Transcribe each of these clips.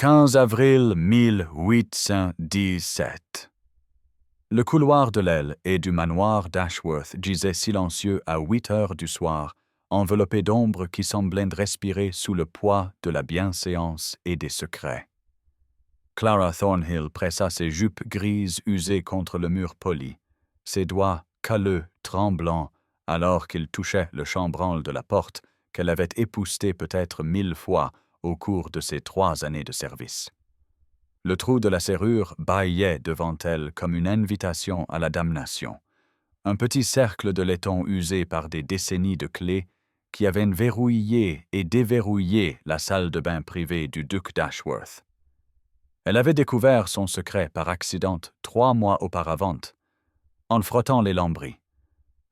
15 avril 1817. Le couloir de l'aile et du manoir d'Ashworth gisait silencieux à 8 heures du soir, enveloppé d'ombres qui semblaient respirer sous le poids de la bienséance et des secrets. Clara Thornhill pressa ses jupes grises usées contre le mur poli, ses doigts calleux, tremblants, alors qu'il touchait le chambranle de la porte qu'elle avait épousseté peut-être 1000 fois au cours de ses 3 années de service. Le trou de la serrure bâillait devant elle comme une invitation à la damnation, un petit cercle de laiton usé par des décennies de clés qui avaient verrouillé et déverrouillé la salle de bain privée du duc d'Ashworth. Elle avait découvert son secret par accident 3 mois auparavant, en frottant les lambris,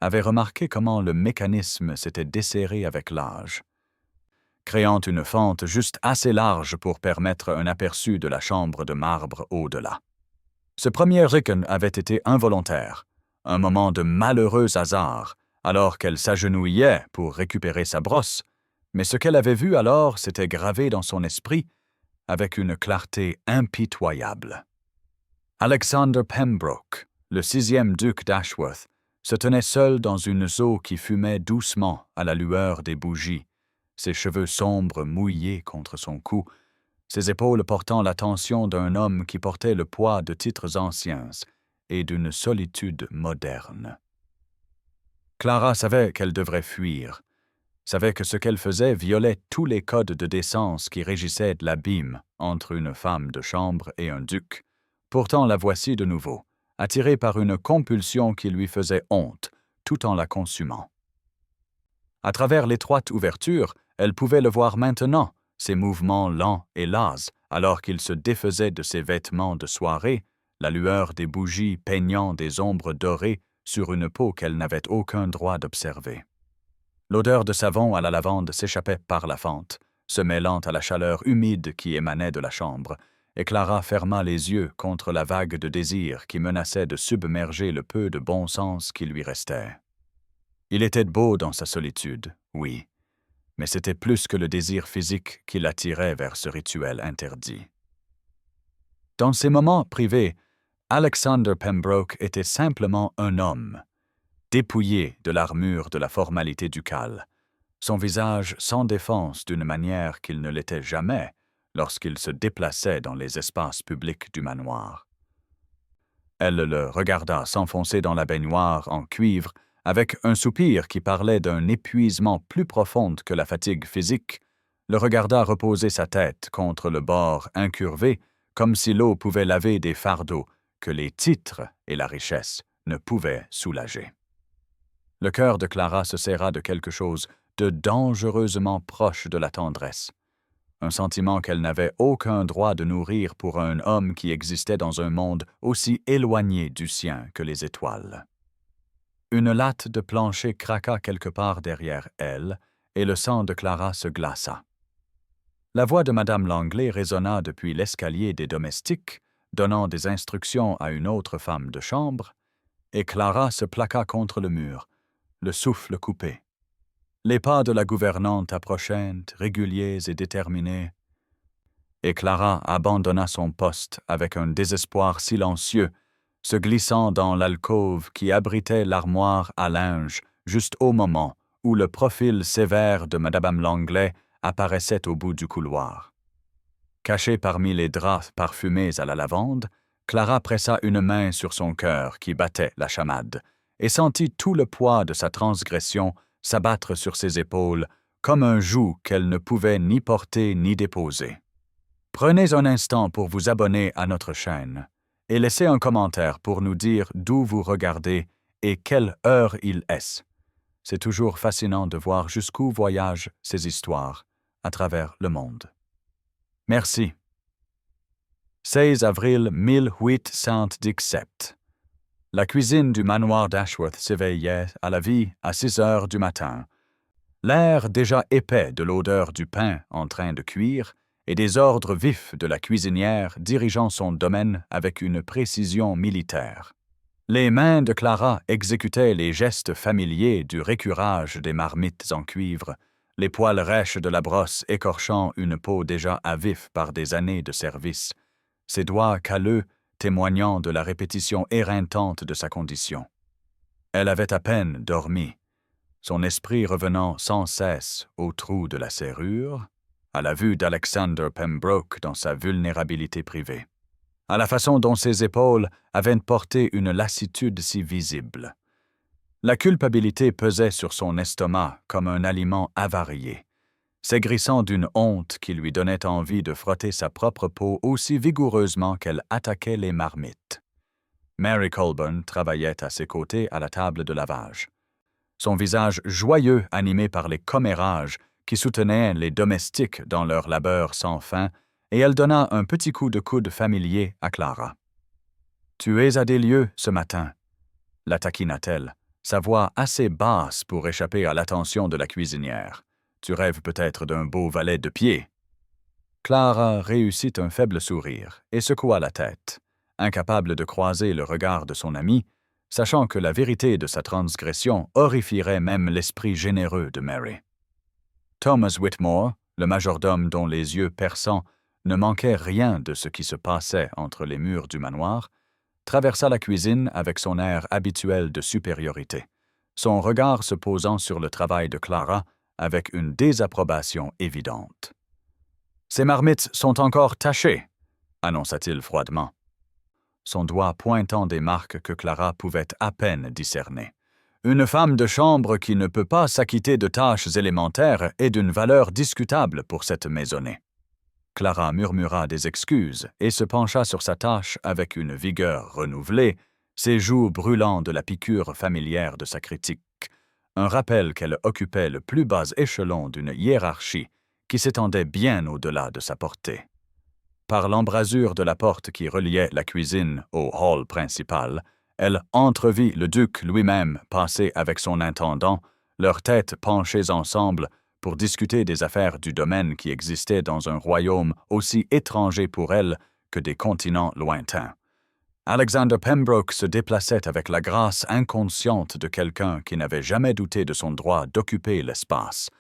avait remarqué comment le mécanisme s'était desserré avec l'âge, créant une fente juste assez large pour permettre un aperçu de la chambre de marbre au-delà. Ce premier rican avait été involontaire, un moment de malheureux hasard, alors qu'elle s'agenouillait pour récupérer sa brosse, mais ce qu'elle avait vu alors s'était gravé dans son esprit avec une clarté impitoyable. Alexander Pembroke, le 6e duc d'Ashworth, se tenait seul dans une eau qui fumait doucement à la lueur des bougies, ses cheveux sombres mouillés contre son cou, ses épaules portant l'attention d'un homme qui portait le poids de titres anciens et d'une solitude moderne. Clara savait qu'elle devrait fuir, savait que ce qu'elle faisait violait tous les codes de décence qui régissaient l'abîme entre une femme de chambre et un duc. Pourtant la voici de nouveau, attirée par une compulsion qui lui faisait honte, tout en la consumant. À travers l'étroite ouverture, elle pouvait le voir maintenant, ses mouvements lents et las, alors qu'il se défaisait de ses vêtements de soirée, la lueur des bougies peignant des ombres dorées sur une peau qu'elle n'avait aucun droit d'observer. L'odeur de savon à la lavande s'échappait par la fente, se mêlant à la chaleur humide qui émanait de la chambre, et Clara ferma les yeux contre la vague de désir qui menaçait de submerger le peu de bon sens qui lui restait. Il était beau dans sa solitude, oui, mais c'était plus que le désir physique qui l'attirait vers ce rituel interdit. Dans ces moments privés, Alexander Pembroke était simplement un homme, dépouillé de l'armure de la formalité ducale, son visage sans défense d'une manière qu'il ne l'était jamais lorsqu'il se déplaçait dans les espaces publics du manoir. Elle le regarda s'enfoncer dans la baignoire en cuivre avec un soupir qui parlait d'un épuisement plus profond que la fatigue physique, le regarda reposer sa tête contre le bord incurvé, comme si l'eau pouvait laver des fardeaux que les titres et la richesse ne pouvaient soulager. Le cœur de Clara se serra de quelque chose de dangereusement proche de la tendresse, un sentiment qu'elle n'avait aucun droit de nourrir pour un homme qui existait dans un monde aussi éloigné du sien que les étoiles. Une latte de plancher craqua quelque part derrière elle, et le sang de Clara se glaça. La voix de Madame Langley résonna depuis l'escalier des domestiques, donnant des instructions à une autre femme de chambre, et Clara se plaqua contre le mur, le souffle coupé. Les pas de la gouvernante approchèrent, réguliers et déterminés, et Clara abandonna son poste avec un désespoir silencieux, se glissant dans l'alcôve qui abritait l'armoire à linge juste au moment où le profil sévère de Madame Langley apparaissait au bout du couloir. Cachée parmi les draps parfumés à la lavande, Clara pressa une main sur son cœur qui battait la chamade et sentit tout le poids de sa transgression s'abattre sur ses épaules comme un joug qu'elle ne pouvait ni porter ni déposer. Prenez un instant pour vous abonner à notre chaîne et laissez un commentaire pour nous dire d'où vous regardez et quelle heure il est. C'est toujours fascinant de voir jusqu'où voyagent ces histoires à travers le monde. Merci. 16 avril 1817. La cuisine du manoir d'Ashworth s'éveillait à la vie à 6 heures du matin. L'air déjà épais de l'odeur du pain en train de cuire et des ordres vifs de la cuisinière dirigeant son domaine avec une précision militaire. Les mains de Clara exécutaient les gestes familiers du récurage des marmites en cuivre, les poils rêches de la brosse écorchant une peau déjà à vif par des années de service, ses doigts calleux témoignant de la répétition éreintante de sa condition. Elle avait à peine dormi, son esprit revenant sans cesse au trou de la serrure, à la vue d'Alexander Pembroke dans sa vulnérabilité privée, à la façon dont ses épaules avaient porté une lassitude si visible. La culpabilité pesait sur son estomac comme un aliment avarié, s'aigrissant d'une honte qui lui donnait envie de frotter sa propre peau aussi vigoureusement qu'elle attaquait les marmites. Mary Colburn travaillait à ses côtés à la table de lavage, son visage joyeux animé par les commérages qui soutenaient les domestiques dans leur labeur sans fin, et elle donna un petit coup de coude familier à Clara. « Tu es à des lieues ce matin », la taquina-t-elle, sa voix assez basse pour échapper à l'attention de la cuisinière. « Tu rêves peut-être d'un beau valet de pied. » Clara réussit un faible sourire et secoua la tête, incapable de croiser le regard de son amie, sachant que la vérité de sa transgression horrifierait même l'esprit généreux de Mary. Thomas Whitmore, le majordome dont les yeux perçants ne manquaient rien de ce qui se passait entre les murs du manoir, traversa la cuisine avec son air habituel de supériorité, son regard se posant sur le travail de Clara avec une désapprobation évidente. « Ces marmites sont encore tachées », annonça-t-il froidement, son doigt pointant des marques que Clara pouvait à peine discerner. Une femme de chambre qui ne peut pas s'acquitter de tâches élémentaires est d'une valeur discutable pour cette maisonnée. Clara murmura des excuses et se pencha sur sa tâche avec une vigueur renouvelée, ses joues brûlant de la piqûre familière de sa critique, un rappel qu'elle occupait le plus bas échelon d'une hiérarchie qui s'étendait bien au-delà de sa portée. Par l'embrasure de la porte qui reliait la cuisine au hall principal, elle entrevit le duc lui-même passer avec son intendant, leurs têtes penchées ensemble pour discuter des affaires du domaine qui existait dans un royaume aussi étranger pour elle que des continents lointains. Alexander Pembroke se déplaçait avec la grâce inconsciente de quelqu'un qui n'avait jamais douté de son droit d'occuper l'espace.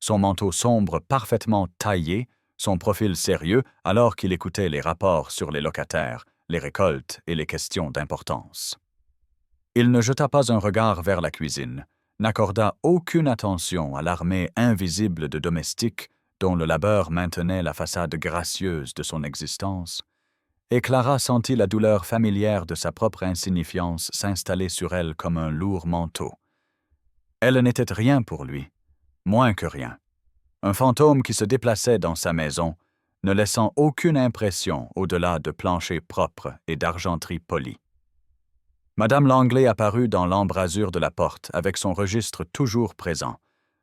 Son manteau sombre parfaitement taillé, son profil sérieux alors qu'il écoutait les rapports sur les locataires, les récoltes et les questions d'importance. Il ne jeta pas un regard vers la cuisine, n'accorda aucune attention à l'armée invisible de domestiques dont le labeur maintenait la façade gracieuse de son existence, et Clara sentit la douleur familière de sa propre insignifiance s'installer sur elle comme un lourd manteau. Elle n'était rien pour lui, moins que rien. Un fantôme qui se déplaçait dans sa maison, ne laissant aucune impression au-delà de planchers propres et d'argenterie polie. Madame Langley apparut dans l'embrasure de la porte avec son registre toujours présent,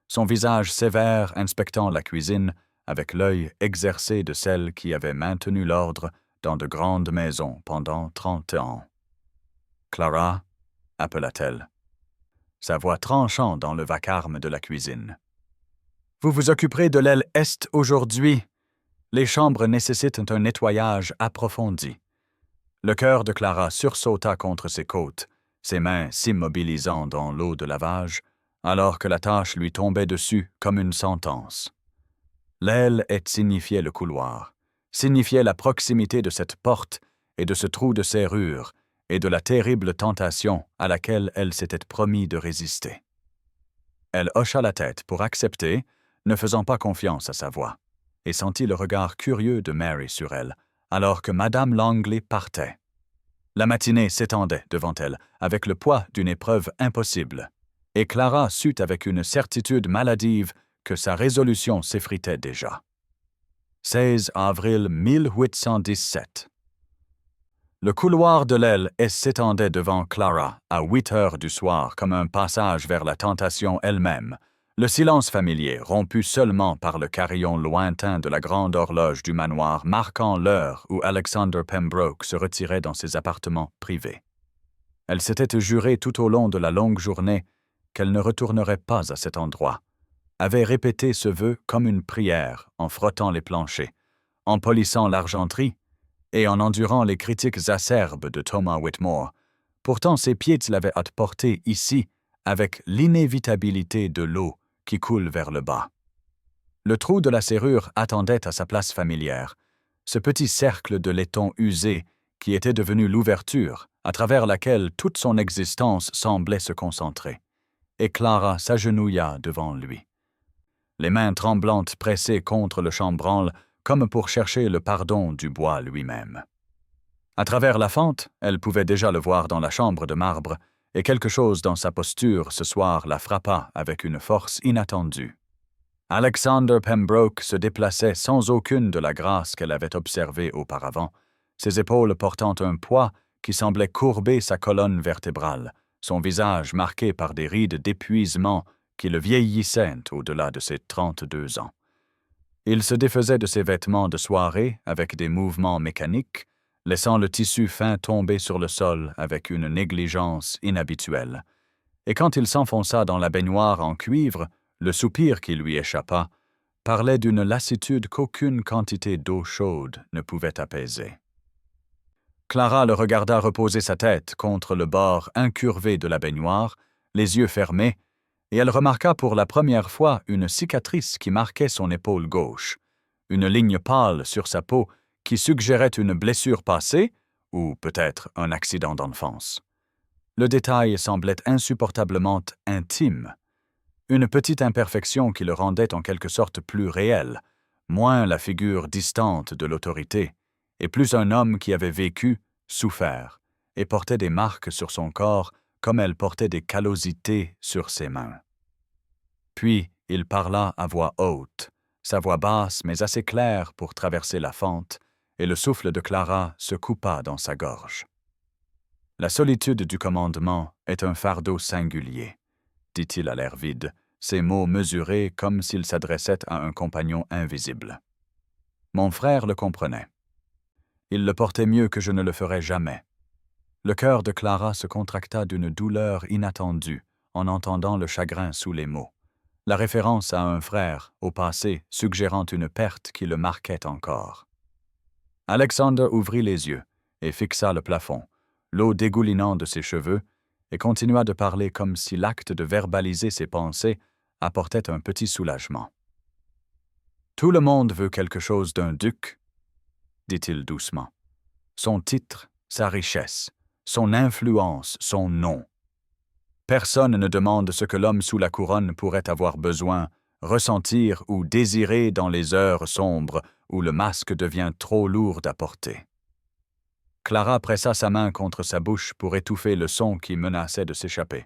son visage sévère inspectant la cuisine avec l'œil exercé de celle qui avait maintenu l'ordre dans de grandes maisons pendant 30 ans. « Clara » appela-t-elle, sa voix tranchant dans le vacarme de la cuisine. « Vous vous occuperez de l'aile est aujourd'hui. Les chambres nécessitent un nettoyage approfondi. » Le cœur de Clara sursauta contre ses côtes, ses mains s'immobilisant dans l'eau de lavage, alors que la tâche lui tombait dessus comme une sentence. L'aile est signifiait le couloir, signifiait la proximité de cette porte et de ce trou de serrure et de la terrible tentation à laquelle elle s'était promis de résister. Elle hocha la tête pour accepter, ne faisant pas confiance à sa voix, et sentit le regard curieux de Mary sur elle, alors que Madame Langley partait. La matinée s'étendait devant elle, avec le poids d'une épreuve impossible, et Clara sut avec une certitude maladive que sa résolution s'effritait déjà. 16 avril 1817. Le couloir de l'aile s'étendait devant Clara à 8 heures du soir comme un passage vers la tentation elle-même, le silence familier rompu seulement par le carillon lointain de la grande horloge du manoir marquant l'heure où Alexander Pembroke se retirait dans ses appartements privés. Elle s'était jurée tout au long de la longue journée qu'elle ne retournerait pas à cet endroit, avait répété ce vœu comme une prière en frottant les planchers, en polissant l'argenterie et en endurant les critiques acerbes de Thomas Whitmore. Pourtant ses pieds l'avaient porté ici avec l'inévitabilité de l'eau qui coule vers le bas. Le trou de la serrure attendait à sa place familière, ce petit cercle de laiton usé qui était devenu l'ouverture à travers laquelle toute son existence semblait se concentrer. Et Clara s'agenouilla devant lui. Les mains tremblantes pressées contre le chambranle comme pour chercher le pardon du bois lui-même. À travers la fente, elle pouvait déjà le voir dans la chambre de marbre, et quelque chose dans sa posture ce soir la frappa avec une force inattendue. Alexander Pembroke se déplaçait sans aucune de la grâce qu'elle avait observée auparavant, ses épaules portant un poids qui semblait courber sa colonne vertébrale, son visage marqué par des rides d'épuisement qui le vieillissaient au-delà de ses 32 ans. Il se défaisait de ses vêtements de soirée avec des mouvements mécaniques, laissant le tissu fin tomber sur le sol avec une négligence inhabituelle. Et quand il s'enfonça dans la baignoire en cuivre, le soupir qui lui échappa parlait d'une lassitude qu'aucune quantité d'eau chaude ne pouvait apaiser. Clara le regarda reposer sa tête contre le bord incurvé de la baignoire, les yeux fermés, et elle remarqua pour la première fois une cicatrice qui marquait son épaule gauche, une ligne pâle sur sa peau qui suggérait une blessure passée ou peut-être un accident d'enfance. Le détail semblait insupportablement intime, une petite imperfection qui le rendait en quelque sorte plus réel, moins la figure distante de l'autorité, et plus un homme qui avait vécu, souffert, et portait des marques sur son corps comme elle portait des callosités sur ses mains. Puis il parla à voix haute, sa voix basse mais assez claire pour traverser la fente, et le souffle de Clara se coupa dans sa gorge. « La solitude du commandement est un fardeau singulier, » dit-il à l'air vide, ses mots mesurés comme s'il s'adressait à un compagnon invisible. Mon frère le comprenait. Il le portait mieux que je ne le ferais jamais. Le cœur de Clara se contracta d'une douleur inattendue en entendant le chagrin sous les mots, la référence à un frère, au passé, suggérant une perte qui le marquait encore. Alexander ouvrit les yeux et fixa le plafond, l'eau dégoulinant de ses cheveux, et continua de parler comme si l'acte de verbaliser ses pensées apportait un petit soulagement. « Tout le monde veut quelque chose d'un duc, » dit-il doucement. « Son titre, sa richesse, son influence, son nom. Personne ne demande ce que l'homme sous la couronne pourrait avoir besoin, ressentir ou désirer dans les heures sombres où le masque devient trop lourd à porter. » Clara pressa sa main contre sa bouche pour étouffer le son qui menaçait de s'échapper,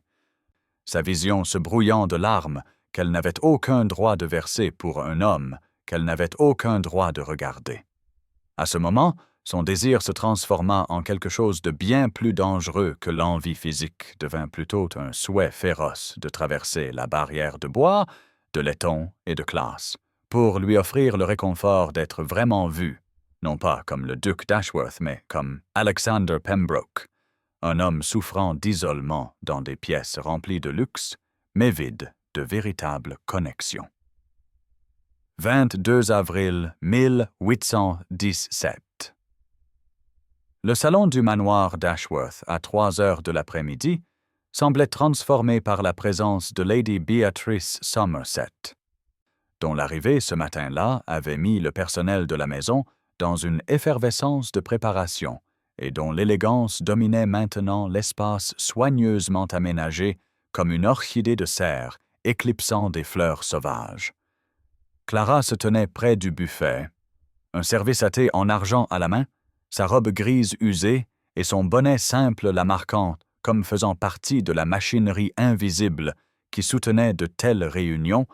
sa vision se brouillant de larmes qu'elle n'avait aucun droit de verser pour un homme qu'elle n'avait aucun droit de regarder. À ce moment, son désir se transforma en quelque chose de bien plus dangereux que l'envie physique, devint plutôt un souhait féroce de traverser la barrière de bois, de laiton et de classe, pour lui offrir le réconfort d'être vraiment vu, non pas comme le duc d'Ashworth, mais comme Alexander Pembroke, un homme souffrant d'isolement dans des pièces remplies de luxe, mais vides de véritables connexions. 22 avril 1817. Le salon du manoir d'Ashworth, à 3 heures de l'après-midi, semblait transformé par la présence de Lady Beatrice Somerset, dont l'arrivée ce matin-là avait mis le personnel de la maison dans une effervescence de préparation et dont l'élégance dominait maintenant l'espace soigneusement aménagé comme une orchidée de serre éclipsant des fleurs sauvages. Clara se tenait près du buffet, un service à thé en argent à la main, sa robe grise usée et son bonnet simple la marquant comme faisant partie de la machinerie invisible qui soutenait de telles réunions,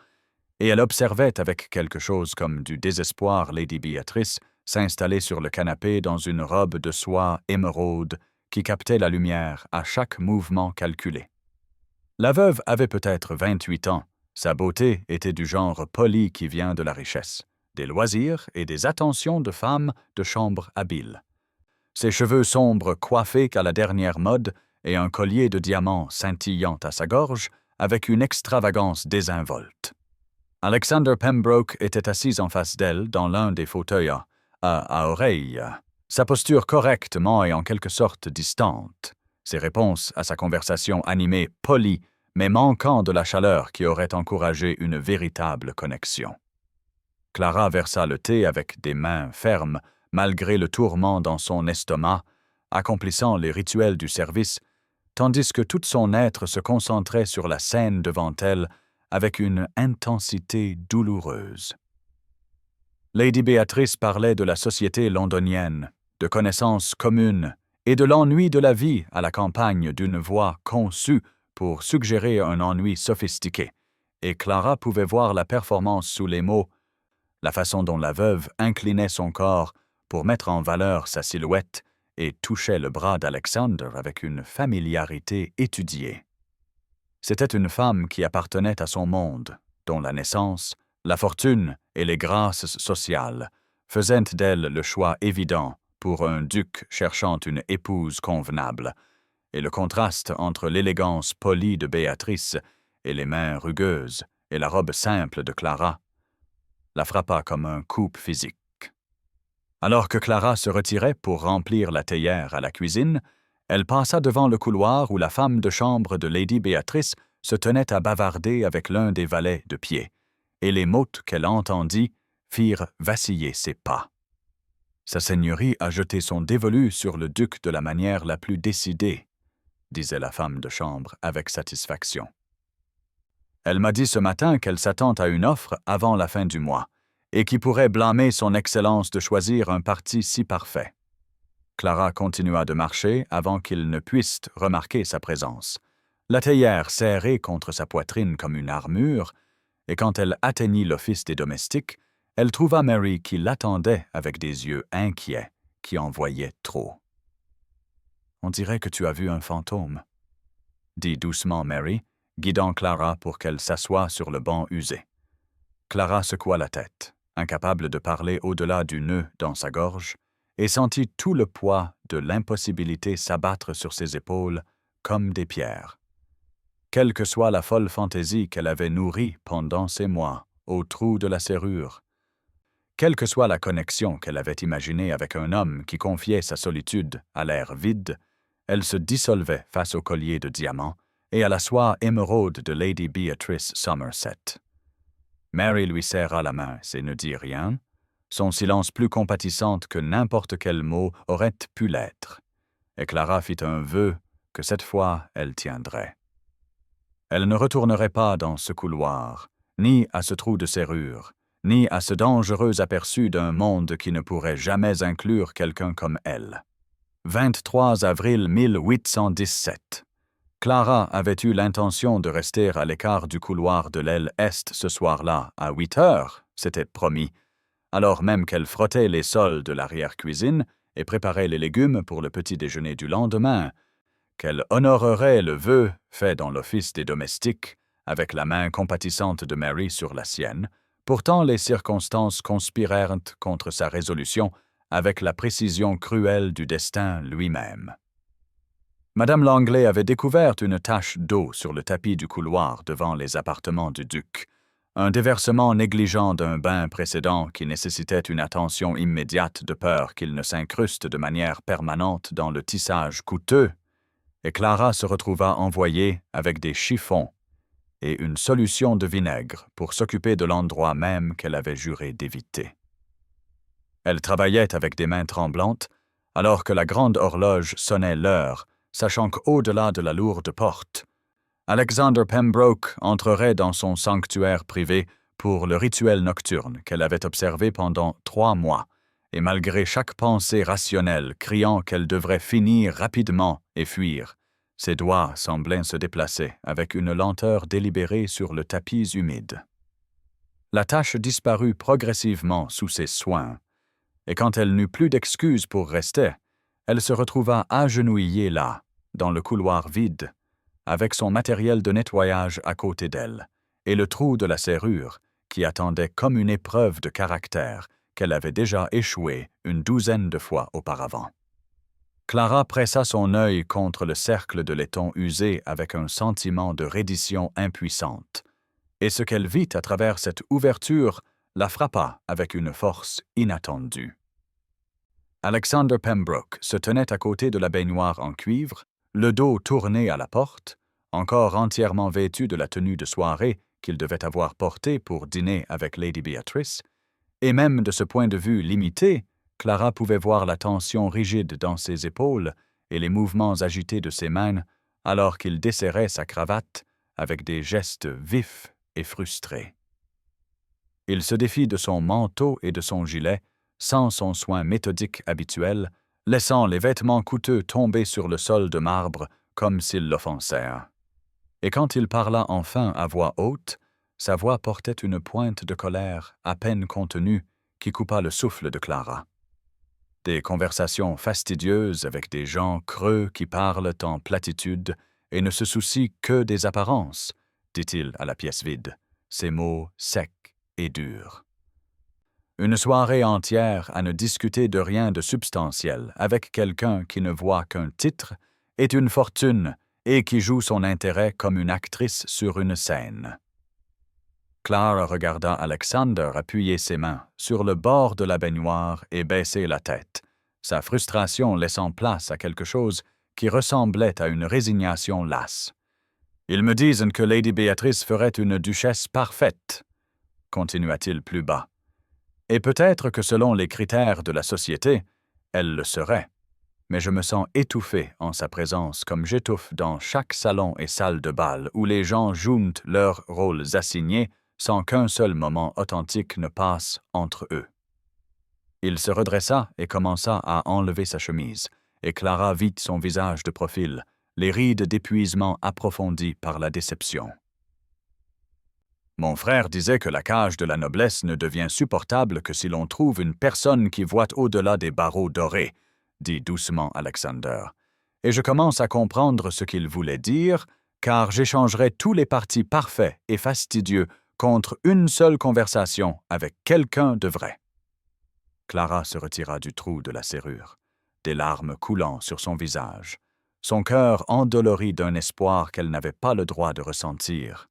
et elle observait avec quelque chose comme du désespoir Lady Beatrice s'installer sur le canapé dans une robe de soie émeraude qui captait la lumière à chaque mouvement calculé. La veuve avait peut-être 28 ans. Sa beauté était du genre poli qui vient de la richesse, des loisirs et des attentions de femme de chambre habile. Ses cheveux sombres coiffés qu'à la dernière mode et un collier de diamants scintillant à sa gorge avec une extravagance désinvolte. Alexander Pembroke était assis en face d'elle dans l'un des fauteuils à oreilles, sa posture correctement et en quelque sorte distante, ses réponses à sa conversation animée polie mais manquant de la chaleur qui aurait encouragé une véritable connexion. Clara versa le thé avec des mains fermes, malgré le tourment dans son estomac, accomplissant les rituels du service, tandis que tout son être se concentrait sur la scène devant elle avec une intensité douloureuse. Lady Béatrice parlait de la société londonienne, de connaissances communes et de l'ennui de la vie à la campagne d'une voix conçue pour suggérer un ennui sophistiqué, et Clara pouvait voir la performance sous les mots, la façon dont la veuve inclinait son corps pour mettre en valeur sa silhouette et touchait le bras d'Alexander avec une familiarité étudiée. C'était une femme qui appartenait à son monde, dont la naissance, la fortune et les grâces sociales faisaient d'elle le choix évident pour un duc cherchant une épouse convenable, et le contraste entre l'élégance polie de Béatrice et les mains rugueuses et la robe simple de Clara la frappa comme un coup physique. Alors que Clara se retirait pour remplir la théière à la cuisine, elle passa devant le couloir où la femme de chambre de Lady Béatrice se tenait à bavarder avec l'un des valets de pied, et les mots qu'elle entendit firent vaciller ses pas. Sa seigneurie a jeté son dévolu sur le duc de la manière la plus décidée, disait la femme de chambre avec satisfaction. Elle m'a dit ce matin qu'elle s'attend à une offre avant la fin du mois, et qui pourrait blâmer son Excellence de choisir un parti si parfait. Clara continua de marcher avant qu'il ne puisse remarquer sa présence, la théière serrée contre sa poitrine comme une armure, et quand elle atteignit l'office des domestiques, elle trouva Mary qui l'attendait avec des yeux inquiets qui en voyaient trop. « On dirait que tu as vu un fantôme », dit doucement Mary, guidant Clara pour qu'elle s'assoie sur le banc usé. Clara secoua la tête, incapable de parler au-delà du nœud dans sa gorge, et sentit tout le poids de l'impossibilité s'abattre sur ses épaules comme des pierres. Quelle que soit la folle fantaisie qu'elle avait nourrie pendant ces mois au trou de la serrure, quelle que soit la connexion qu'elle avait imaginée avec un homme qui confiait sa solitude à l'air vide, elle se dissolvait face au collier de diamants et à la soie émeraude de Lady Beatrice Somerset. Mary lui serra la main et ne dit rien, son silence plus compatissante que n'importe quel mot aurait pu l'être, et Clara fit un vœu que cette fois elle tiendrait. Elle ne retournerait pas dans ce couloir, ni à ce trou de serrure, ni à ce dangereux aperçu d'un monde qui ne pourrait jamais inclure quelqu'un comme elle. 23 avril 1817. Clara avait eu l'intention de rester à l'écart du couloir de l'aile est ce soir-là, à 8 heures, c'était promis, alors même qu'elle frottait les sols de l'arrière-cuisine et préparait les légumes pour le petit déjeuner du lendemain, qu'elle honorerait le vœu fait dans l'office des domestiques, avec la main compatissante de Mary sur la sienne. Pourtant les circonstances conspirèrent contre sa résolution avec la précision cruelle du destin lui-même. Madame Langley avait découvert une tache d'eau sur le tapis du couloir devant les appartements du duc, un déversement négligent d'un bain précédent qui nécessitait une attention immédiate de peur qu'il ne s'incruste de manière permanente dans le tissage coûteux, et Clara se retrouva envoyée avec des chiffons et une solution de vinaigre pour s'occuper de l'endroit même qu'elle avait juré d'éviter. Elle travaillait avec des mains tremblantes, alors que la grande horloge sonnait l'heure, sachant qu'au-delà de la lourde porte, Alexander Pembroke entrerait dans son sanctuaire privé pour le rituel nocturne qu'elle avait observé pendant 3 mois, et malgré chaque pensée rationnelle criant qu'elle devrait finir rapidement et fuir, ses doigts semblaient se déplacer avec une lenteur délibérée sur le tapis humide. La tache disparut progressivement sous ses soins, et quand elle n'eut plus d'excuses pour rester, elle se retrouva agenouillée là, dans le couloir vide, avec son matériel de nettoyage à côté d'elle, et le trou de la serrure qui attendait comme une épreuve de caractère qu'elle avait déjà échoué une 12aine de fois auparavant. Clara pressa son œil contre le cercle de laiton usé avec un sentiment de reddition impuissante, et ce qu'elle vit à travers cette ouverture la frappa avec une force inattendue. Alexander Pembroke se tenait à côté de la baignoire en cuivre, le dos tourné à la porte, encore entièrement vêtu de la tenue de soirée qu'il devait avoir portée pour dîner avec Lady Beatrice, et même de ce point de vue limité, Clara pouvait voir la tension rigide dans ses épaules et les mouvements agités de ses mains alors qu'il desserrait sa cravate avec des gestes vifs et frustrés. Il se défit de son manteau et de son gilet, sans son soin méthodique habituel, laissant les vêtements coûteux tomber sur le sol de marbre comme s'ils l'offensèrent. Et quand il parla enfin à voix haute, sa voix portait une pointe de colère à peine contenue qui coupa le souffle de Clara. Des conversations fastidieuses avec des gens creux qui parlent en platitude et ne se soucient que des apparences, dit-il à la pièce vide, ses mots secs et durs. Une soirée entière à ne discuter de rien de substantiel avec quelqu'un qui ne voit qu'un titre est une fortune et qui joue son intérêt comme une actrice sur une scène. Clara regarda Alexander appuyer ses mains sur le bord de la baignoire et baisser la tête, sa frustration laissant place à quelque chose qui ressemblait à une résignation lasse. « Ils me disent que Lady Beatrice ferait une duchesse parfaite, » continua-t-il plus bas. « Et peut-être que selon les critères de la société, elle le serait. Mais je me sens étouffé en sa présence comme j'étouffe dans chaque salon et salle de bal où les gens jouent leurs rôles assignés sans qu'un seul moment authentique ne passe entre eux. » Il se redressa et commença à enlever sa chemise, et Clara vit son visage de profil, les rides d'épuisement approfondies par la déception. « Mon frère disait que la cage de la noblesse ne devient supportable que si l'on trouve une personne qui voit au-delà des barreaux dorés, dit doucement Alexander. Et je commence à comprendre ce qu'il voulait dire, car j'échangerai tous les partis parfaits et fastidieux contre une seule conversation avec quelqu'un de vrai. » Clara se retira du trou de la serrure, des larmes coulant sur son visage, son cœur endolori d'un espoir qu'elle n'avait pas le droit de ressentir.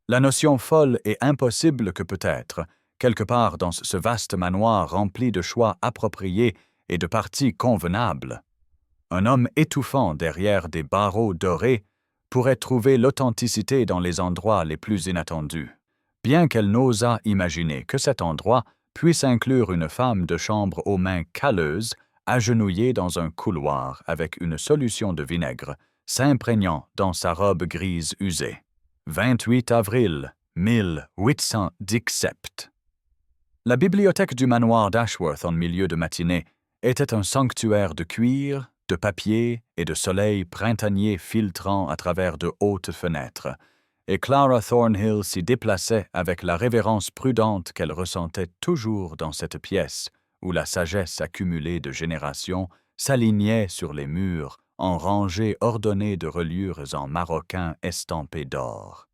La notion folle et impossible que peut-être, quelque part dans ce vaste manoir rempli de choix appropriés et de partis convenables, un homme étouffant derrière des barreaux dorés pourrait trouver l'authenticité dans les endroits les plus inattendus, bien qu'elle n'osât imaginer que cet endroit puisse inclure une femme de chambre aux mains calleuses, agenouillée dans un couloir avec une solution de vinaigre, s'imprégnant dans sa robe grise usée. 28 avril 1817. La bibliothèque du manoir d'Ashworth en milieu de matinée était un sanctuaire de cuir, de papier et de soleil printanier filtrant à travers de hautes fenêtres, et Clara Thornhill s'y déplaçait avec la révérence prudente qu'elle ressentait toujours dans cette pièce où la sagesse accumulée de générations s'alignait sur les murs en rangées ordonnées de reliures en maroquin estampés d'or.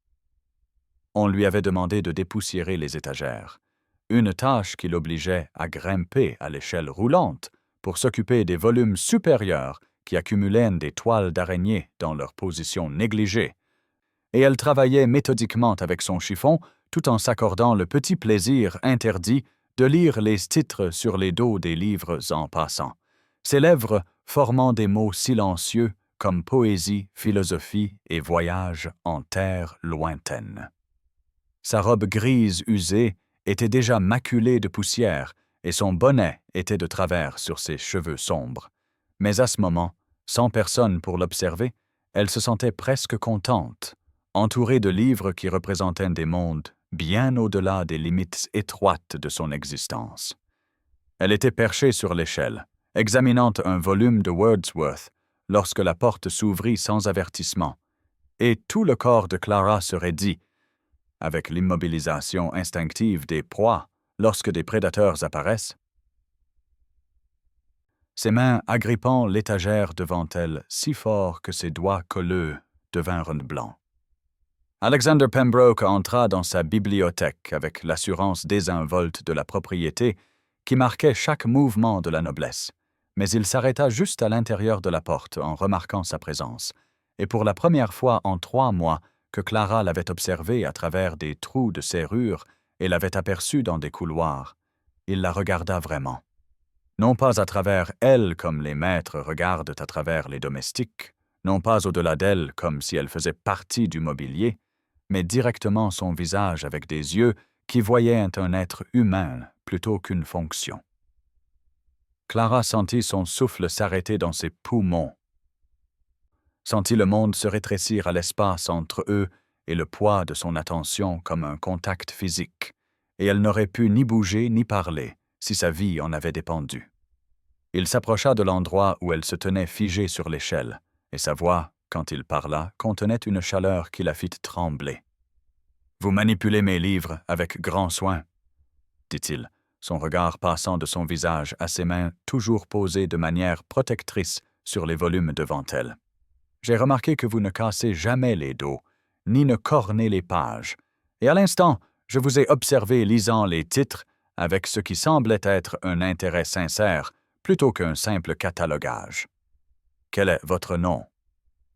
On lui avait demandé de dépoussiérer les étagères, une tâche qui l'obligeait à grimper à l'échelle roulante pour s'occuper des volumes supérieurs qui accumulaient des toiles d'araignée dans leur position négligée, et elle travaillait méthodiquement avec son chiffon tout en s'accordant le petit plaisir interdit de lire les titres sur les dos des livres en passant, ses lèvres formant des mots silencieux comme poésie, philosophie et voyage en terre lointaine. Sa robe grise usée était déjà maculée de poussière et son bonnet était de travers sur ses cheveux sombres. Mais à ce moment, sans personne pour l'observer, elle se sentait presque contente, entourée de livres qui représentaient des mondes bien au-delà des limites étroites de son existence. Elle était perchée sur l'échelle, examinant un volume de Wordsworth, lorsque la porte s'ouvrit sans avertissement, et tout le corps de Clara se raidit, avec l'immobilisation instinctive des proies lorsque des prédateurs apparaissent, ses mains agrippant l'étagère devant elle si fort que ses doigts colleux devinrent blancs. Alexander Pembroke entra dans sa bibliothèque avec l'assurance désinvolte de la propriété qui marquait chaque mouvement de la noblesse, mais il s'arrêta juste à l'intérieur de la porte en remarquant sa présence, et pour la première fois en 3 mois que Clara l'avait observé à travers des trous de serrure et l'avait aperçue dans des couloirs, il la regarda vraiment. Non pas à travers elle comme les maîtres regardent à travers les domestiques, non pas au-delà d'elle comme si elle faisait partie du mobilier, mais directement son visage avec des yeux qui voyaient un être humain plutôt qu'une fonction. Clara sentit son souffle s'arrêter dans ses poumons, sentit le monde se rétrécir à l'espace entre eux et le poids de son attention comme un contact physique, et elle n'aurait pu ni bouger ni parler si sa vie en avait dépendu. Il s'approcha de l'endroit où elle se tenait figée sur l'échelle, et sa voix, quand il parla, contenait une chaleur qui la fit trembler. « Vous manipulez mes livres avec grand soin, » dit-il, son regard passant de son visage à ses mains toujours posées de manière protectrice sur les volumes devant elle. « J'ai remarqué que vous ne cassez jamais les dos, ni ne cornez les pages, et à l'instant, je vous ai observé lisant les titres avec ce qui semblait être un intérêt sincère plutôt qu'un simple catalogage. Quel est votre nom? »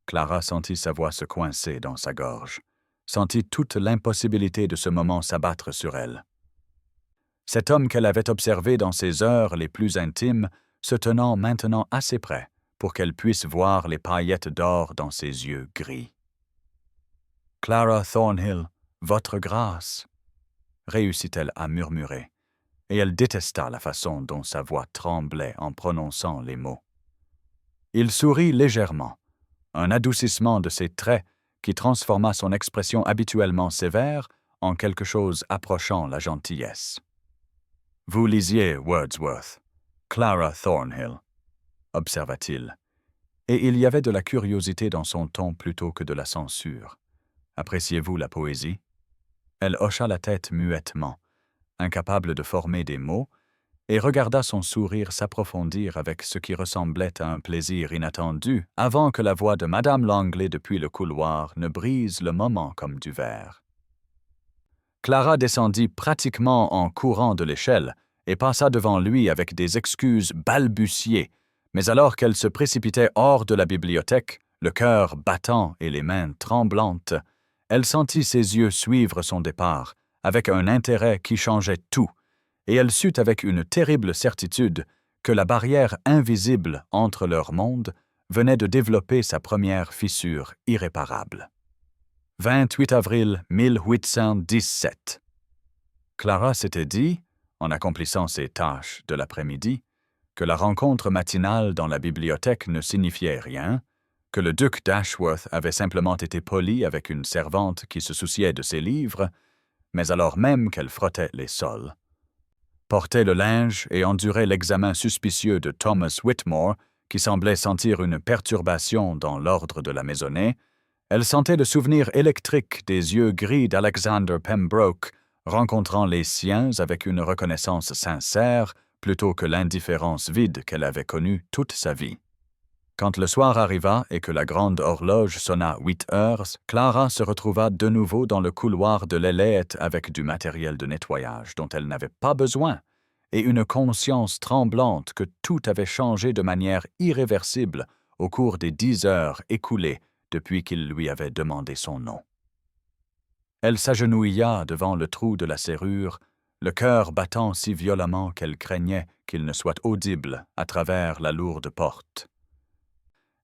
Clara sentit sa voix se coincer dans sa gorge, sentit toute l'impossibilité de ce moment s'abattre sur elle. Cet homme qu'elle avait observé dans ses heures les plus intimes se tenant maintenant assez près pour qu'elle puisse voir les paillettes d'or dans ses yeux gris. « Clara Thornhill, votre grâce » réussit-elle à murmurer, et elle détesta la façon dont sa voix tremblait en prononçant les mots. Il sourit légèrement, un adoucissement de ses traits qui transforma son expression habituellement sévère en quelque chose approchant la gentillesse. « Vous lisiez Wordsworth, Clara Thornhill, » observa-t-il, et il y avait de la curiosité dans son ton plutôt que de la censure. « Appréciez-vous la poésie? » Elle hocha la tête muettement, incapable de former des mots, et regarda son sourire s'approfondir avec ce qui ressemblait à un plaisir inattendu avant que la voix de Madame Langley depuis le couloir ne brise le moment comme du verre. Clara descendit pratiquement en courant de l'échelle et passa devant lui avec des excuses balbutiées, mais alors qu'elle se précipitait hors de la bibliothèque, le cœur battant et les mains tremblantes, elle sentit ses yeux suivre son départ, avec un intérêt qui changeait tout, et elle sut avec une terrible certitude que la barrière invisible entre leurs mondes venait de développer sa première fissure irréparable. 28 avril 1817. Clara s'était dit, en accomplissant ses tâches de l'après-midi, que la rencontre matinale dans la bibliothèque ne signifiait rien, que le duc d'Ashworth avait simplement été poli avec une servante qui se souciait de ses livres, mais alors même qu'elle frottait les sols, portait le linge et endurait l'examen suspicieux de Thomas Whitmore, qui semblait sentir une perturbation dans l'ordre de la maisonnée, elle sentait le souvenir électrique des yeux gris d'Alexander Pembroke rencontrant les siens avec une reconnaissance sincère plutôt que l'indifférence vide qu'elle avait connue toute sa vie. Quand le soir arriva et que la grande horloge sonna 8 heures, Clara se retrouva de nouveau dans le couloir de l'Elliott avec du matériel de nettoyage dont elle n'avait pas besoin et une conscience tremblante que tout avait changé de manière irréversible au cours des 10 heures écoulées depuis qu'il lui avait demandé son nom. Elle s'agenouilla devant le trou de la serrure, le cœur battant si violemment qu'elle craignait qu'il ne soit audible à travers la lourde porte.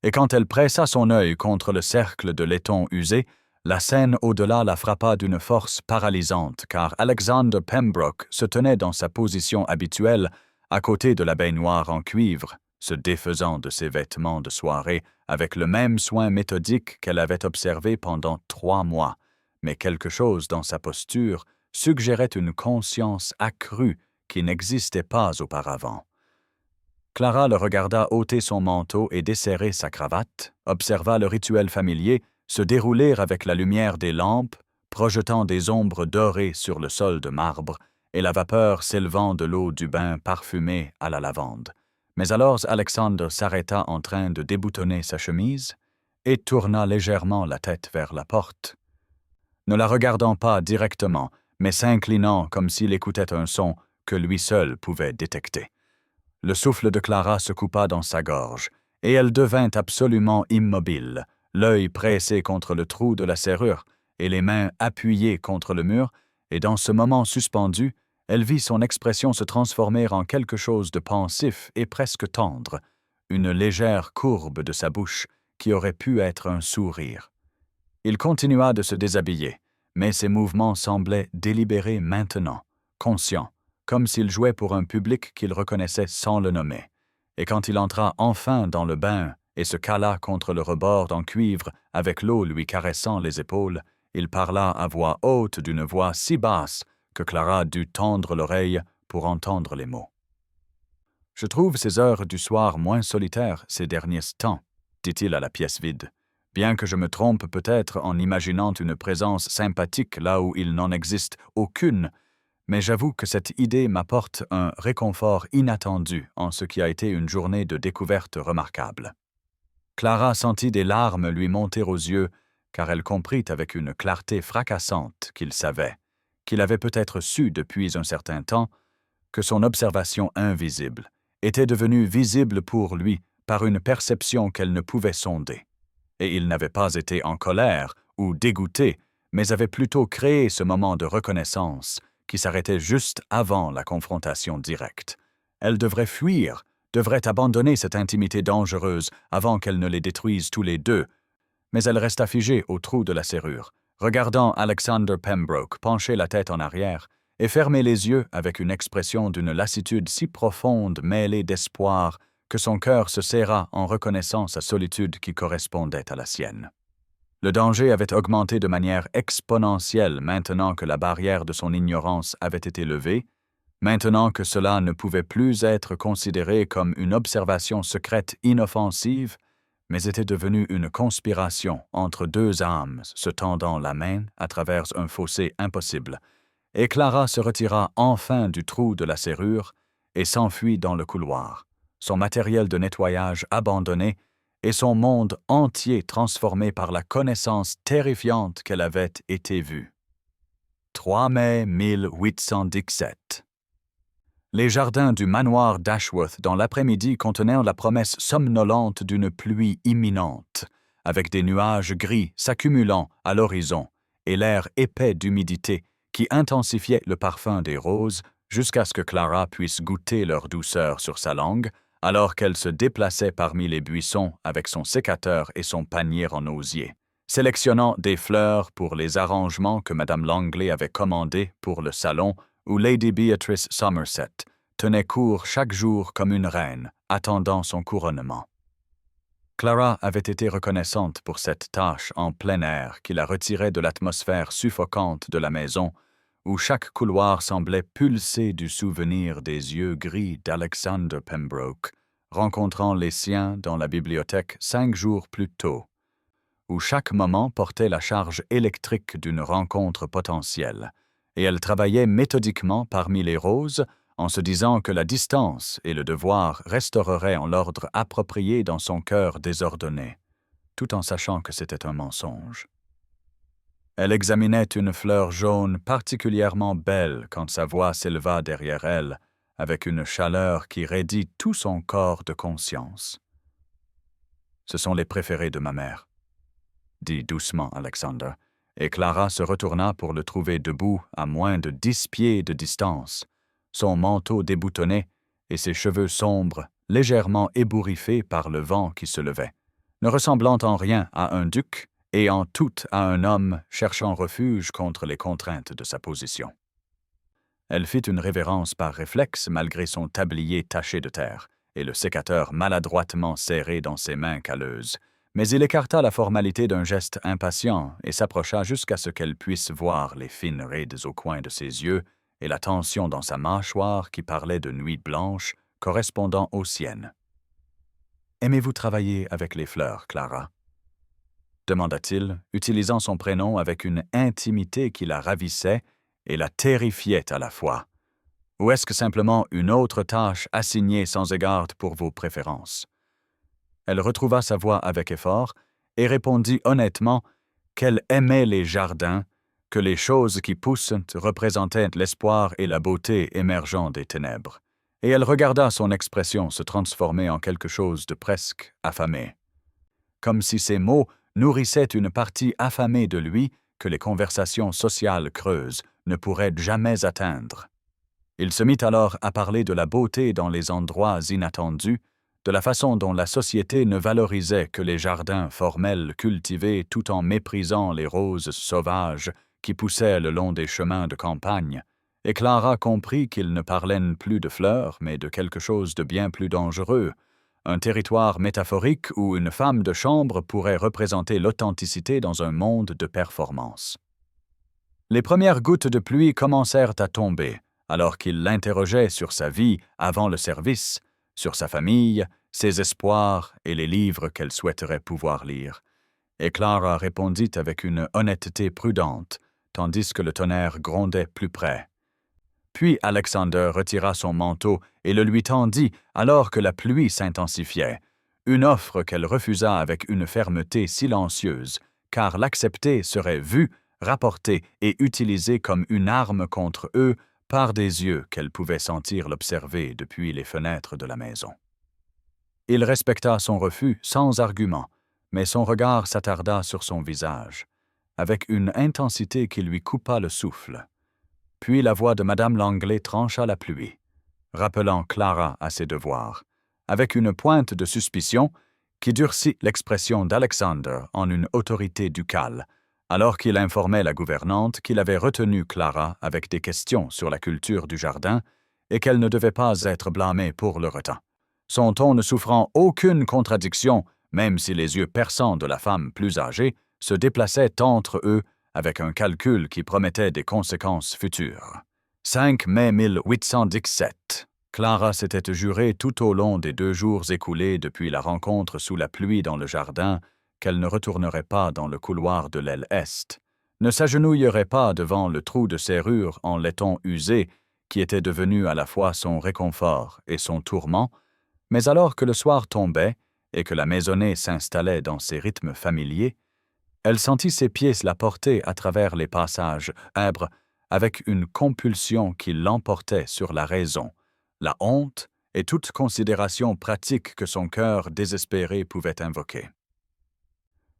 Et quand elle pressa son œil contre le cercle de laiton usé, la scène au-delà la frappa d'une force paralysante, car Alexander Pembroke se tenait dans sa position habituelle à côté de la baignoire en cuivre, se défaisant de ses vêtements de soirée avec le même soin méthodique qu'elle avait observé pendant 3 mois, mais quelque chose dans sa posture suggérait une conscience accrue qui n'existait pas auparavant. Clara le regarda ôter son manteau et desserrer sa cravate, observa le rituel familier se dérouler avec la lumière des lampes, projetant des ombres dorées sur le sol de marbre et la vapeur s'élevant de l'eau du bain parfumée à la lavande. Mais alors Alexander s'arrêta en train de déboutonner sa chemise et tourna légèrement la tête vers la porte, ne la regardant pas directement, mais s'inclinant comme s'il écoutait un son que lui seul pouvait détecter. Le souffle de Clara se coupa dans sa gorge, et elle devint absolument immobile, l'œil pressé contre le trou de la serrure et les mains appuyées contre le mur, et dans ce moment suspendu, elle vit son expression se transformer en quelque chose de pensif et presque tendre, une légère courbe de sa bouche qui aurait pu être un sourire. Il continua de se déshabiller, mais ses mouvements semblaient délibérés maintenant, conscients, comme s'il jouait pour un public qu'il reconnaissait sans le nommer. Et quand il entra enfin dans le bain et se cala contre le rebord en cuivre avec l'eau lui caressant les épaules, il parla à voix haute d'une voix si basse que Clara dut tendre l'oreille pour entendre les mots. « Je trouve ces heures du soir moins solitaires ces derniers temps, » dit-il à la pièce vide, « bien que je me trompe peut-être en imaginant une présence sympathique là où il n'en existe aucune, mais j'avoue que cette idée m'apporte un réconfort inattendu en ce qui a été une journée de découverte remarquable. » Clara sentit des larmes lui monter aux yeux, car elle comprit avec une clarté fracassante qu'il savait, qu'il avait peut-être su depuis un certain temps, que son observation invisible était devenue visible pour lui par une perception qu'elle ne pouvait sonder. Et il n'avait pas été en colère ou dégoûté, mais avait plutôt créé ce moment de reconnaissance qui s'arrêtait juste avant la confrontation directe. Elle devrait fuir, devrait abandonner cette intimité dangereuse avant qu'elle ne les détruise tous les deux, mais elle resta figée au trou de la serrure, regardant Alexander Pembroke pencher la tête en arrière et fermer les yeux avec une expression d'une lassitude si profonde mêlée d'espoir que son cœur se serra en reconnaissant sa solitude qui correspondait à la sienne. Le danger avait augmenté de manière exponentielle maintenant que la barrière de son ignorance avait été levée, maintenant que cela ne pouvait plus être considéré comme une observation secrète inoffensive, mais était devenu une conspiration entre deux âmes se tendant la main à travers un fossé impossible, et Clara se retira enfin du trou de la serrure et s'enfuit dans le couloir, son matériel de nettoyage abandonné et son monde entier transformé par la connaissance terrifiante qu'elle avait été vue. 3 mai 1817. Les jardins du manoir d'Ashworth dans l'après-midi contenaient la promesse somnolente d'une pluie imminente, avec des nuages gris s'accumulant à l'horizon et l'air épais d'humidité qui intensifiait le parfum des roses jusqu'à ce que Clara puisse goûter leur douceur sur sa langue, alors qu'elle se déplaçait parmi les buissons avec son sécateur et son panier en osier, sélectionnant des fleurs pour les arrangements que Madame Langley avait commandés pour le salon où Lady Beatrice Somerset tenait cours chaque jour comme une reine, attendant son couronnement. Clara avait été reconnaissante pour cette tâche en plein air qui la retirait de l'atmosphère suffocante de la maison, où chaque couloir semblait pulser du souvenir des yeux gris d'Alexander Pembroke, rencontrant les siens dans la bibliothèque 5 jours plus tôt, où chaque moment portait la charge électrique d'une rencontre potentielle, et elle travaillait méthodiquement parmi les roses en se disant que la distance et le devoir restaureraient en l'ordre approprié dans son cœur désordonné, tout en sachant que c'était un mensonge. Elle examinait une fleur jaune particulièrement belle quand sa voix s'éleva derrière elle, avec une chaleur qui raidit tout son corps de conscience. « Ce sont les préférés de ma mère, » dit doucement Alexander, et Clara se retourna pour le trouver debout à moins de 10 pieds de distance, son manteau déboutonné et ses cheveux sombres, légèrement ébouriffés par le vent qui se levait, ne ressemblant en rien à un duc et en tout à un homme cherchant refuge contre les contraintes de sa position. Elle fit une révérence par réflexe malgré son tablier taché de terre et le sécateur maladroitement serré dans ses mains calleuses, mais il écarta la formalité d'un geste impatient et s'approcha jusqu'à ce qu'elle puisse voir les fines rides au coin de ses yeux et la tension dans sa mâchoire qui parlait de nuit blanche correspondant aux siennes. « Aimez-vous travailler avec les fleurs, Clara ?» demanda-t-il, utilisant son prénom avec une intimité qui la ravissait et la terrifiait à la fois. « Ou est-ce que simplement une autre tâche assignée sans égard pour vos préférences ?» Elle retrouva sa voix avec effort et répondit honnêtement qu'elle aimait les jardins, que les choses qui poussent représentaient l'espoir et la beauté émergeant des ténèbres, et elle regarda son expression se transformer en quelque chose de presque affamé. Comme si ces mots nourrissaient une partie affamée de lui que les conversations sociales creuses ne pourraient jamais atteindre. Il se mit alors à parler de la beauté dans les endroits inattendus, de la façon dont la société ne valorisait que les jardins formels cultivés tout en méprisant les roses sauvages qui poussaient le long des chemins de campagne, et Clara comprit qu'il ne parlait plus de fleurs, mais de quelque chose de bien plus dangereux, un territoire métaphorique où une femme de chambre pourrait représenter l'authenticité dans un monde de performance. Les premières gouttes de pluie commencèrent à tomber, alors qu'il l'interrogeait sur sa vie avant le service, sur sa famille, ses espoirs et les livres qu'elle souhaiterait pouvoir lire. Et Clara répondit avec une honnêteté prudente, tandis que le tonnerre grondait plus près. Puis Alexander retira son manteau et le lui tendit alors que la pluie s'intensifiait, une offre qu'elle refusa avec une fermeté silencieuse, car l'accepter serait vu, rapporté et utilisé comme une arme contre eux par des yeux qu'elle pouvait sentir l'observer depuis les fenêtres de la maison. Il respecta son refus sans argument, mais son regard s'attarda sur son visage, avec une intensité qui lui coupa le souffle. Puis la voix de Madame Langley trancha la pluie, rappelant Clara à ses devoirs, avec une pointe de suspicion qui durcit l'expression d'Alexander en une autorité ducale, alors qu'il informait la gouvernante qu'il avait retenu Clara avec des questions sur la culture du jardin et qu'elle ne devait pas être blâmée pour le retard. Son ton ne souffrant aucune contradiction, même si les yeux perçants de la femme plus âgée se déplaçaient entre eux avec un calcul qui promettait des conséquences futures. 5 mai 1817. Clara s'était jurée tout au long des 2 jours écoulés depuis la rencontre sous la pluie dans le jardin qu'elle ne retournerait pas dans le couloir de l'aile est, ne s'agenouillerait pas devant le trou de serrure en laiton usé qui était devenu à la fois son réconfort et son tourment, mais alors que le soir tombait et que la maisonnée s'installait dans ses rythmes familiers, elle sentit ses pieds la porter à travers les passages arbres avec une compulsion qui l'emportait sur la raison, la honte et toute considération pratique que son cœur désespéré pouvait invoquer.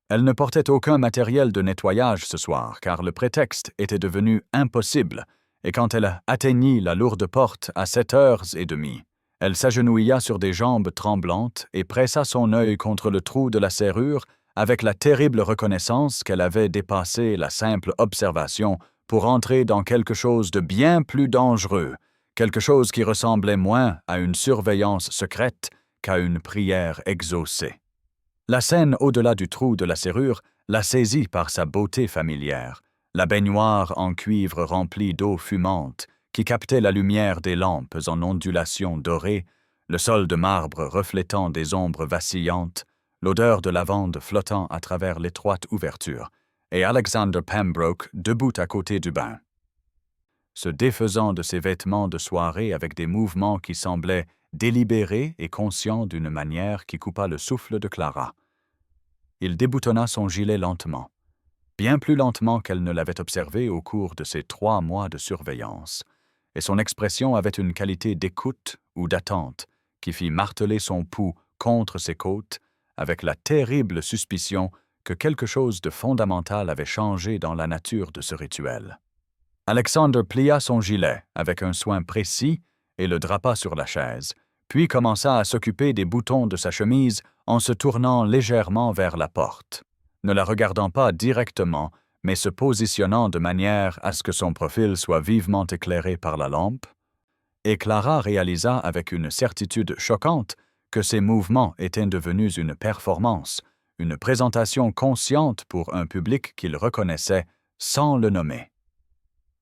Elle ne portait aucun matériel de nettoyage ce soir, car le prétexte était devenu impossible, et quand elle atteignit la lourde porte à 7h30, elle s'agenouilla sur des jambes tremblantes et pressa son œil contre le trou de la serrure avec la terrible reconnaissance qu'elle avait dépassé la simple observation pour entrer dans quelque chose de bien plus dangereux, quelque chose qui ressemblait moins à une surveillance secrète qu'à une prière exaucée. La scène au-delà du trou de la serrure la saisit par sa beauté familière, la baignoire en cuivre remplie d'eau fumante qui captait la lumière des lampes en ondulation dorée, le sol de marbre reflétant des ombres vacillantes, l'odeur de lavande flottant à travers l'étroite ouverture, et Alexander Pembroke debout à côté du bain. Se défaisant de ses vêtements de soirée avec des mouvements qui semblaient délibérés et conscients d'une manière qui coupa le souffle de Clara. Il déboutonna son gilet lentement, bien plus lentement qu'elle ne l'avait observé au cours de ces 3 mois de surveillance, et son expression avait une qualité d'écoute ou d'attente qui fit marteler son pouls contre ses côtes avec la terrible suspicion que quelque chose de fondamental avait changé dans la nature de ce rituel. Alexander plia son gilet avec un soin précis et le drapa sur la chaise, puis commença à s'occuper des boutons de sa chemise en se tournant légèrement vers la porte, ne la regardant pas directement, mais se positionnant de manière à ce que son profil soit vivement éclairé par la lampe, et Clara réalisa avec une certitude choquante que ces mouvements étaient devenus une performance, une présentation consciente pour un public qu'il reconnaissait sans le nommer.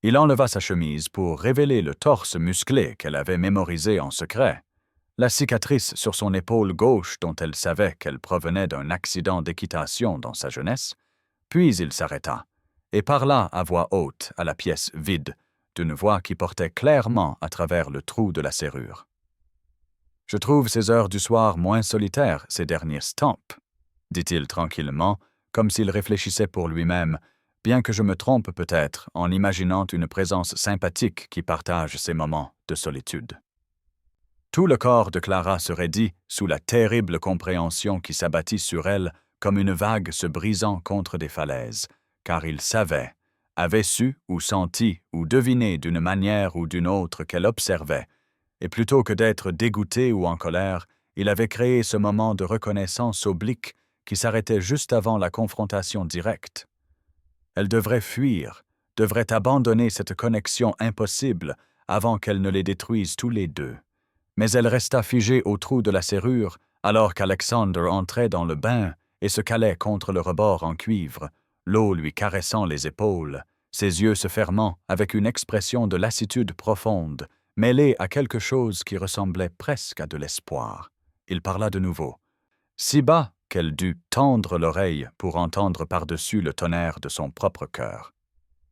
Il enleva sa chemise pour révéler le torse musclé qu'elle avait mémorisé en secret, la cicatrice sur son épaule gauche dont elle savait qu'elle provenait d'un accident d'équitation dans sa jeunesse, puis il s'arrêta et parla à voix haute à la pièce vide, d'une voix qui portait clairement à travers le trou de la serrure. « Je trouve ces heures du soir moins solitaires ces derniers temps, » dit-il tranquillement, comme s'il réfléchissait pour lui-même, bien que je me trompe peut-être en imaginant une présence sympathique qui partage ces moments de solitude. Tout le corps de Clara se raidit sous la terrible compréhension qui s'abattit sur elle comme une vague se brisant contre des falaises, car il savait, avait su ou senti ou deviné d'une manière ou d'une autre qu'elle observait, et plutôt que d'être dégoûté ou en colère, Il avait créé ce moment de reconnaissance oblique qui s'arrêtait juste avant la confrontation directe. Elle devrait fuir, devrait abandonner cette connexion impossible avant qu'elle ne les détruise tous les deux. Mais elle resta figée au trou de la serrure alors qu'Alexander entrait dans le bain et se calait contre le rebord en cuivre, l'eau lui caressant les épaules, ses yeux se fermant avec une expression de lassitude profonde, mêlée à quelque chose qui ressemblait presque à de l'espoir. Il parla de nouveau, si bas qu'elle dut tendre l'oreille pour entendre par-dessus le tonnerre de son propre cœur.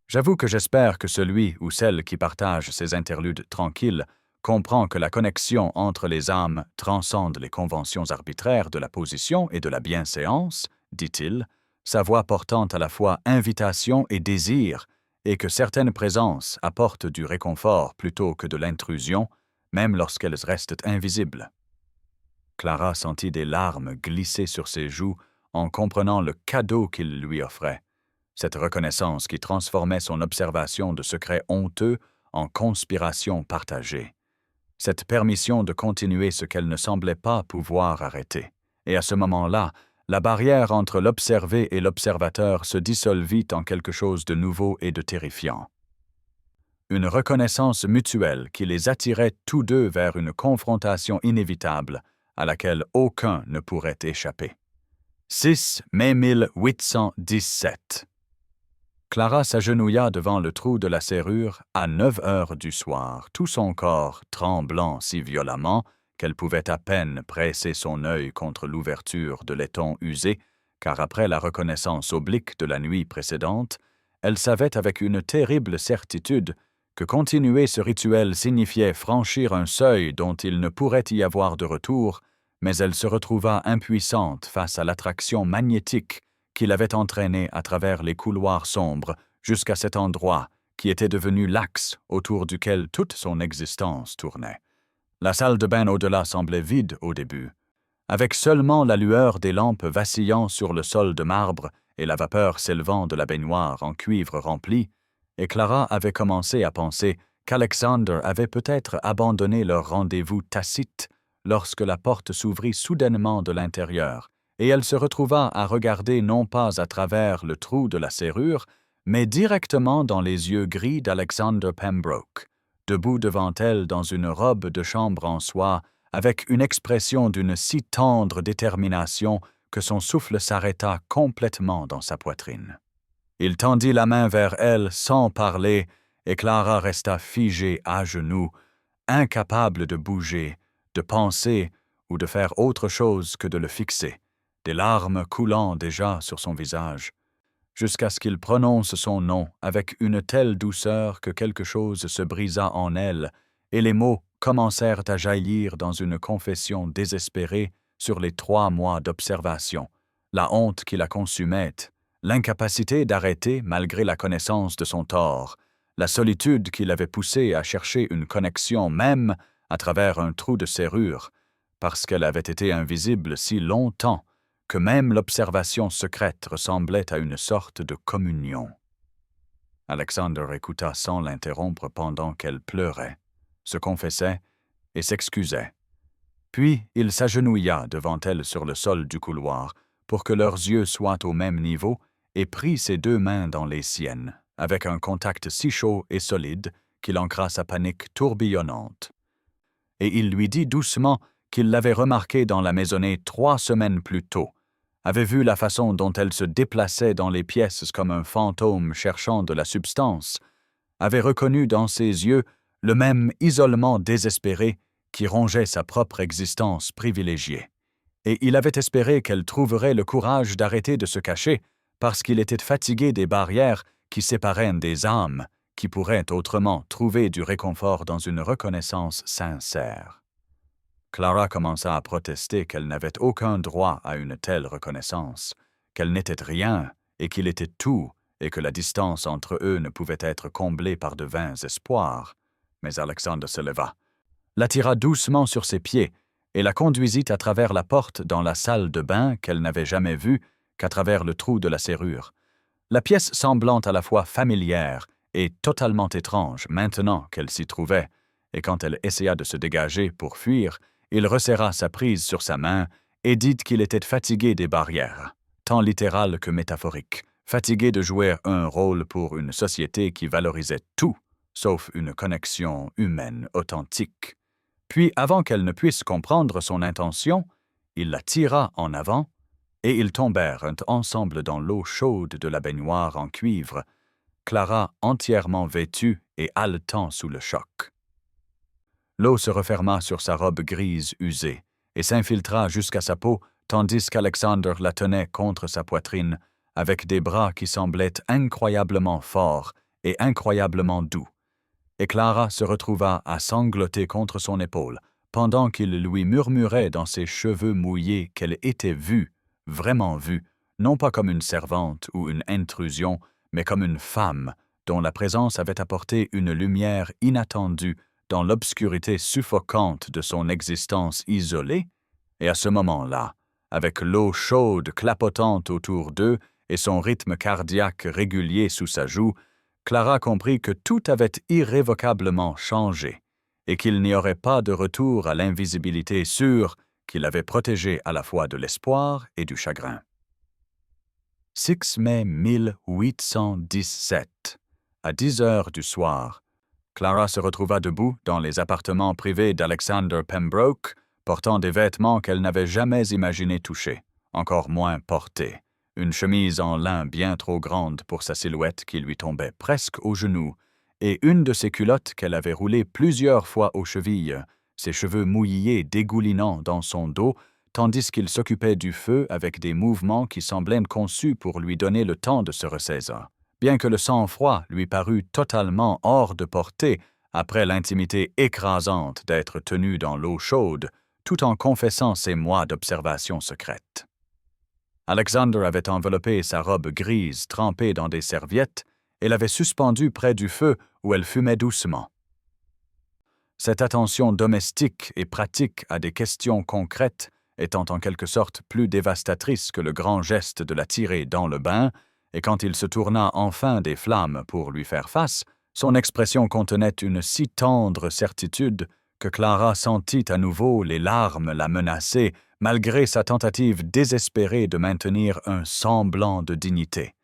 J'avoue que j'espère que celui ou celle qui partage ces interludes tranquilles comprend que la connexion entre les âmes transcende les conventions arbitraires de la position et de la bienséance, dit-il, sa voix portant à la fois invitation et désir, et que certaines présences apportent du réconfort plutôt que de l'intrusion, même lorsqu'elles restent invisibles. Clara sentit des larmes glisser sur ses joues en comprenant le cadeau qu'il lui offrait, cette reconnaissance qui transformait son observation de secrets honteux en conspiration partagée, cette permission de continuer ce qu'elle ne semblait pas pouvoir arrêter. Et à ce moment-là, la barrière entre l'observé et l'observateur se dissolvit en quelque chose de nouveau et de terrifiant. Une reconnaissance mutuelle qui les attirait tous deux vers une confrontation inévitable à laquelle aucun ne pourrait échapper. 6 mai 1817. Clara s'agenouilla devant le trou de la serrure à 9 heures du soir, tout son corps tremblant si violemment qu'elle pouvait à peine presser son œil contre l'ouverture de laiton usé, car après la reconnaissance oblique de la nuit précédente, elle savait avec une terrible certitude que continuer ce rituel signifiait franchir un seuil dont il ne pourrait y avoir de retour, mais elle se retrouva impuissante face à l'attraction magnétique qui l'avait entraînée à travers les couloirs sombres jusqu'à cet endroit qui était devenu l'axe autour duquel toute son existence tournait. La salle de bain au-delà semblait vide au début, avec seulement la lueur des lampes vacillant sur le sol de marbre et la vapeur s'élevant de la baignoire en cuivre rempli, et Clara avait commencé à penser qu'Alexander avait peut-être abandonné leur rendez-vous tacite lorsque la porte s'ouvrit soudainement de l'intérieur, et elle se retrouva à regarder non pas à travers le trou de la serrure, mais directement dans les yeux gris d'Alexander Pembroke, debout devant elle dans une robe de chambre en soie, avec une expression d'une si tendre détermination que son souffle s'arrêta complètement dans sa poitrine. Il tendit la main vers elle sans parler, et Clara resta figée à genoux, incapable de bouger, de penser ou de faire autre chose que de le fixer, des larmes coulant déjà sur son visage, jusqu'à ce qu'il prononce son nom avec une telle douceur que quelque chose se brisa en elle, et les mots commencèrent à jaillir dans une confession désespérée sur les 3 mois d'observation, la honte qui la consumait, l'incapacité d'arrêter malgré la connaissance de son tort, la solitude qui l'avait poussée à chercher une connexion même à travers un trou de serrure, parce qu'elle avait été invisible si longtemps que même l'observation secrète ressemblait à une sorte de communion. Alexander écouta sans l'interrompre pendant qu'elle pleurait, se confessait et s'excusait. Puis il s'agenouilla devant elle sur le sol du couloir pour que leurs yeux soient au même niveau et prit ses 2 mains dans les siennes, avec un contact si chaud et solide qu'il ancra sa panique tourbillonnante. Et il lui dit doucement qu'il l'avait remarquée dans la maisonnée 3 semaines plus tôt, avait vu la façon dont elle se déplaçait dans les pièces comme un fantôme cherchant de la substance, avait reconnu dans ses yeux le même isolement désespéré qui rongeait sa propre existence privilégiée. Et il avait espéré qu'elle trouverait le courage d'arrêter de se cacher parce qu'il était fatigué des barrières qui séparaient des âmes qui pourraient autrement trouver du réconfort dans une reconnaissance sincère. Clara commença à protester qu'elle n'avait aucun droit à une telle reconnaissance, qu'elle n'était rien et qu'il était tout, et que la distance entre eux ne pouvait être comblée par de vains espoirs. Mais Alexander se leva, l'attira doucement sur ses pieds et la conduisit à travers la porte dans la salle de bain qu'elle n'avait jamais vue qu'à travers le trou de la serrure. La pièce semblant à la fois familière et totalement étrange maintenant qu'elle s'y trouvait, et quand elle essaya de se dégager pour fuir, il resserra sa prise sur sa main et dit qu'il était fatigué des barrières, tant littérales que métaphoriques, fatigué de jouer un rôle pour une société qui valorisait tout, sauf une connexion humaine authentique. Puis, avant qu'elle ne puisse comprendre son intention, il la tira en avant, et ils tombèrent ensemble dans l'eau chaude de la baignoire en cuivre, Clara entièrement vêtue et haletant sous le choc. L'eau se referma sur sa robe grise usée et s'infiltra jusqu'à sa peau, tandis qu'Alexander la tenait contre sa poitrine avec des bras qui semblaient incroyablement forts et incroyablement doux. Et Clara se retrouva à sangloter contre son épaule, pendant qu'il lui murmurait dans ses cheveux mouillés qu'elle était vue, vraiment vue, non pas comme une servante ou une intrusion, mais comme une femme dont la présence avait apporté une lumière inattendue dans l'obscurité suffocante de son existence isolée, et à ce moment-là, avec l'eau chaude clapotante autour d'eux et son rythme cardiaque régulier sous sa joue, Clara comprit que tout avait irrévocablement changé et qu'il n'y aurait pas de retour à l'invisibilité sûre qui l'avait protégée à la fois de l'espoir et du chagrin. 6 mai 1817, à 10 heures du soir, Clara se retrouva debout dans les appartements privés d'Alexander Pembroke, portant des vêtements qu'elle n'avait jamais imaginé toucher, encore moins porter. Une chemise en lin bien trop grande pour sa silhouette qui lui tombait presque aux genoux, et une de ses culottes qu'elle avait roulée plusieurs fois aux chevilles, ses cheveux mouillés dégoulinant dans son dos, tandis qu'il s'occupait du feu avec des mouvements qui semblaient conçus pour lui donner le temps de se ressaisir. Bien que le sang-froid lui parût totalement hors de portée après l'intimité écrasante d'être tenu dans l'eau chaude, tout en confessant ses mois d'observation secrète. Alexander avait enveloppé sa robe grise trempée dans des serviettes et l'avait suspendue près du feu où elle fumait doucement. Cette attention domestique et pratique à des questions concrètes étant en quelque sorte plus dévastatrice que le grand geste de la tirer dans le bain, et quand il se tourna enfin des flammes pour lui faire face, son expression contenait une si tendre certitude que Clara sentit à nouveau les larmes la menacer, malgré sa tentative désespérée de maintenir un semblant de dignité.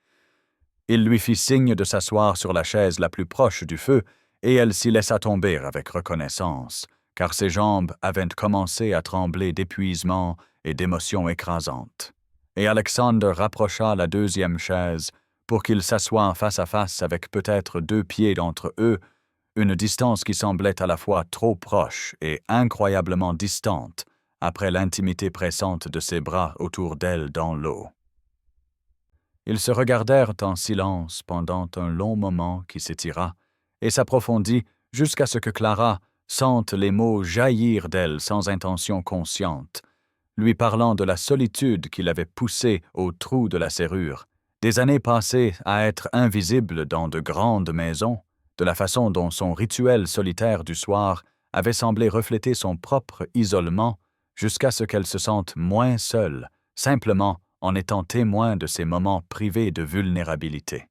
Il lui fit signe de s'asseoir sur la chaise la plus proche du feu, et elle s'y laissa tomber avec reconnaissance, car ses jambes avaient commencé à trembler d'épuisement et d'émotion écrasante. Et Alexander rapprocha la deuxième chaise pour qu'ils s'assoient face à face avec peut-être 2 pieds d'entre eux, une distance qui semblait à la fois trop proche et incroyablement distante après l'intimité pressante de ses bras autour d'elle dans l'eau. Ils se regardèrent en silence pendant un long moment qui s'étira et s'approfondit jusqu'à ce que Clara sente les mots jaillir d'elle sans intention consciente, lui parlant de la solitude qui l'avait poussée au trou de la serrure, des années passées à être invisible dans de grandes maisons, de la façon dont son rituel solitaire du soir avait semblé refléter son propre isolement, jusqu'à ce qu'elle se sente moins seule, simplement en étant témoin de ces moments privés de vulnérabilité.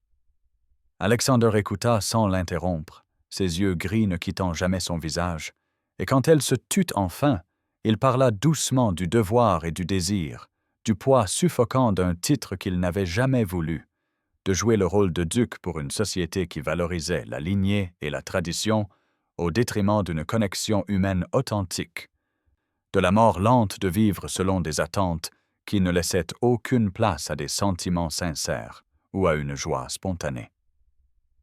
Alexander écouta sans l'interrompre, ses yeux gris ne quittant jamais son visage, et quand elle se tut enfin, il parla doucement du devoir et du désir, du poids suffocant d'un titre qu'il n'avait jamais voulu, de jouer le rôle de duc pour une société qui valorisait la lignée et la tradition au détriment d'une connexion humaine authentique, de la mort lente de vivre selon des attentes qui ne laissaient aucune place à des sentiments sincères ou à une joie spontanée.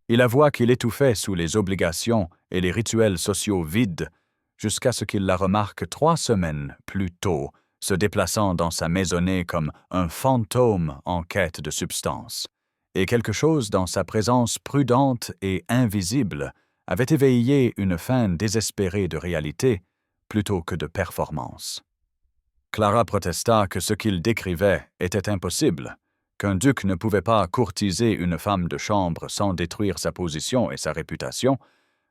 Il avoua qu'il étouffait sous les obligations et les rituels sociaux vides jusqu'à ce qu'il la remarque 3 semaines plus tôt, se déplaçant dans sa maisonnée comme un fantôme en quête de substance. Et quelque chose dans sa présence prudente et invisible avait éveillé une faim désespérée de réalité plutôt que de performance. Clara protesta que ce qu'il décrivait était impossible, qu'un duc ne pouvait pas courtiser une femme de chambre sans détruire sa position et sa réputation,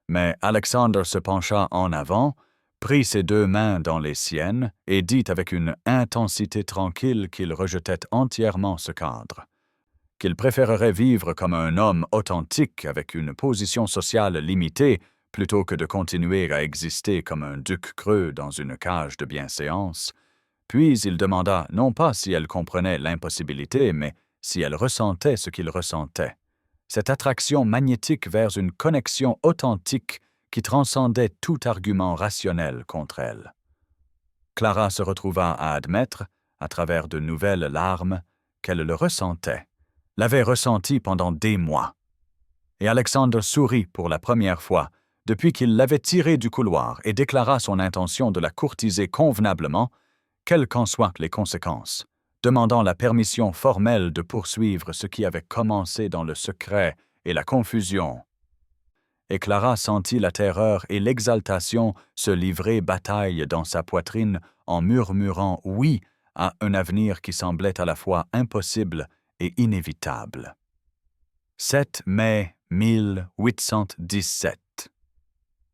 mais Alexander se pencha en avant, prit ses 2 mains dans les siennes et dit avec une intensité tranquille qu'il rejetait entièrement ce cadre, qu'il préférerait vivre comme un homme authentique avec une position sociale limitée plutôt que de continuer à exister comme un duc creux dans une cage de bienséance. Puis il demanda non pas si elle comprenait l'impossibilité, mais si elle ressentait ce qu'il ressentait. Cette attraction magnétique vers une connexion authentique qui transcendait tout argument rationnel contre elle. Clara se retrouva à admettre, à travers de nouvelles larmes, qu'elle le ressentait, l'avait ressenti pendant des mois. Et Alexander sourit pour la première fois depuis qu'il l'avait tirée du couloir et déclara son intention de la courtiser convenablement, quelles qu'en soient les conséquences, demandant la permission formelle de poursuivre ce qui avait commencé dans le secret et la confusion. Et Clara sentit la terreur et l'exaltation se livrer bataille dans sa poitrine en murmurant oui à un avenir qui semblait à la fois impossible et inévitable. 7 mai 1817.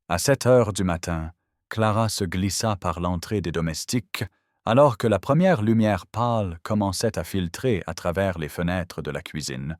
À 7 heures du matin, Clara se glissa par l'entrée des domestiques, alors que la première lumière pâle commençait à filtrer à travers les fenêtres de la cuisine,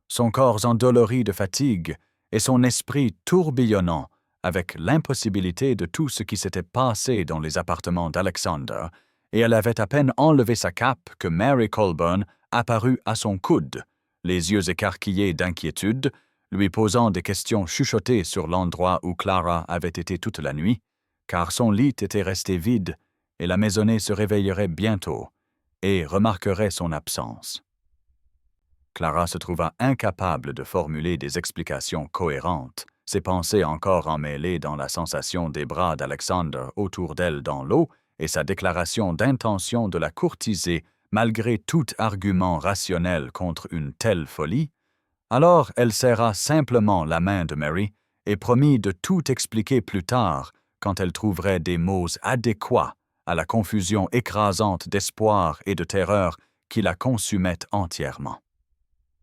son corps endolori de fatigue et son esprit tourbillonnant avec l'impossibilité de tout ce qui s'était passé dans les appartements d'Alexander, et elle avait à peine enlevé sa cape que Mary Colburn apparut à son coude, les yeux écarquillés d'inquiétude, lui posant des questions chuchotées sur l'endroit où Clara avait été toute la nuit, car son lit était resté vide et la maisonnée se réveillerait bientôt et remarquerait son absence. Clara se trouva incapable de formuler des explications cohérentes, ses pensées encore emmêlées dans la sensation des bras d'Alexander autour d'elle dans l'eau et sa déclaration d'intention de la courtiser malgré tout argument rationnel contre une telle folie. Alors elle serra simplement la main de Mary et promit de tout expliquer plus tard quand elle trouverait des mots adéquats à la confusion écrasante d'espoir et de terreur qui la consumait entièrement.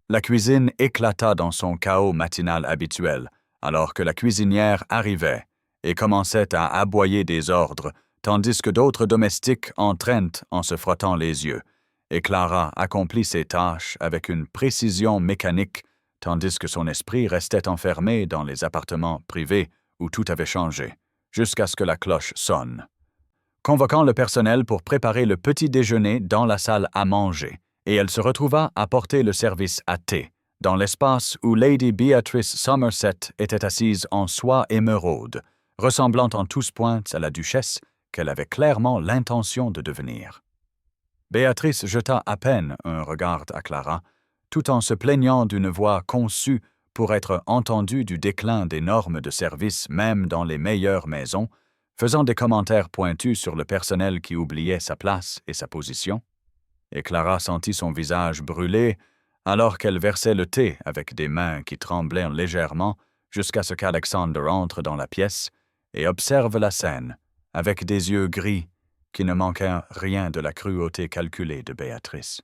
La cuisine éclata dans son chaos matinal habituel, alors que la cuisinière arrivait et commençait à aboyer des ordres, tandis que d'autres domestiques entraînent en se frottant les yeux, et Clara accomplit ses tâches avec une précision mécanique, tandis que son esprit restait enfermé dans les appartements privés où tout avait changé, jusqu'à ce que la cloche sonne. Convoquant le personnel pour préparer le petit déjeuner dans la salle à manger, et elle se retrouva à porter le service à thé, dans l'espace où Lady Beatrice Somerset était assise en soie émeraude, ressemblant en tous points à la duchesse qu'elle avait clairement l'intention de devenir. Béatrice jeta à peine un regard à Clara, tout en se plaignant d'une voix conçue pour être entendue du déclin des normes de service même dans les meilleures maisons, faisant des commentaires pointus sur le personnel qui oubliait sa place et sa position. Et Clara sentit son visage brûler alors qu'elle versait le thé avec des mains qui tremblaient légèrement jusqu'à ce qu'Alexander entre dans la pièce et observe la scène avec des yeux gris qui ne manquaient rien de la cruauté calculée de Béatrice.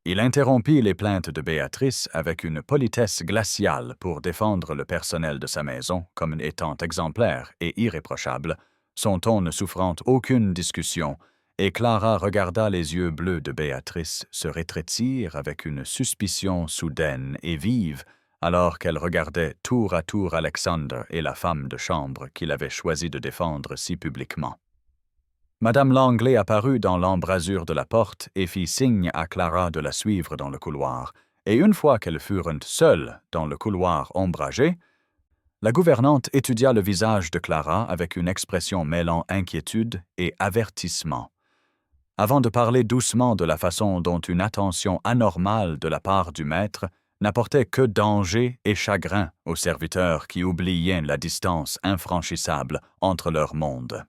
Il interrompit les plaintes de Béatrice avec une politesse glaciale pour défendre le personnel de sa maison comme étant exemplaire et irréprochable, son ton ne souffrant aucune discussion, et Clara regarda les yeux bleus de Béatrice se rétrécir avec une suspicion soudaine et vive, alors qu'elle regardait tour à tour Alexander et la femme de chambre qu'il avait choisi de défendre si publiquement. Madame Langley apparut dans l'embrasure de la porte et fit signe à Clara de la suivre dans le couloir, et une fois qu'elles furent seules dans le couloir ombragé, la gouvernante étudia le visage de Clara avec une expression mêlant inquiétude et avertissement, avant de parler doucement de la façon dont une attention anormale de la part du maître n'apportait que danger et chagrin aux serviteurs qui oubliaient la distance infranchissable entre leurs mondes.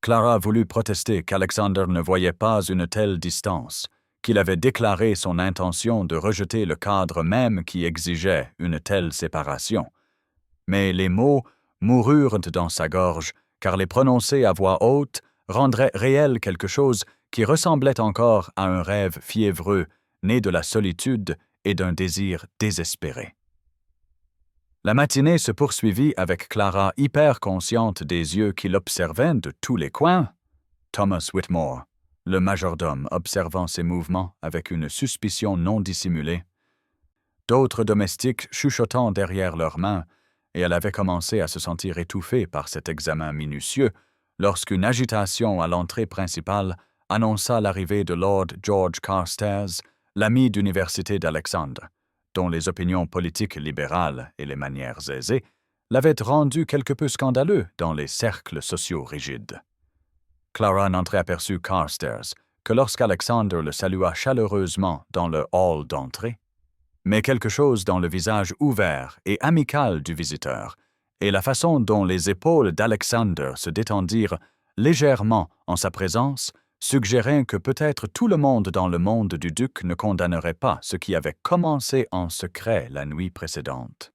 Clara voulut protester qu'Alexander ne voyait pas une telle distance, qu'il avait déclaré son intention de rejeter le cadre même qui exigeait une telle séparation. Mais les mots moururent dans sa gorge, car les prononcer à voix haute rendrait réel quelque chose qui ressemblait encore à un rêve fiévreux, né de la solitude et d'un désir désespéré. La matinée se poursuivit avec Clara hyper consciente des yeux qui l'observaient de tous les coins. Thomas Whitmore, le majordome, observant ses mouvements avec une suspicion non dissimulée. D'autres domestiques chuchotant derrière leurs mains, et elle avait commencé à se sentir étouffée par cet examen minutieux lorsqu'une agitation à l'entrée principale annonça l'arrivée de Lord George Carstairs, l'ami d'université d'Alexandre, dont les opinions politiques libérales et les manières aisées l'avaient rendu quelque peu scandaleux dans les cercles sociaux rigides. Clara n'entreaperçut Carstairs que lorsqu'Alexandre le salua chaleureusement dans le hall d'entrée, mais quelque chose dans le visage ouvert et amical du visiteur et la façon dont les épaules d'Alexander se détendirent légèrement en sa présence suggérait que peut-être tout le monde dans le monde du duc ne condamnerait pas ce qui avait commencé en secret la nuit précédente.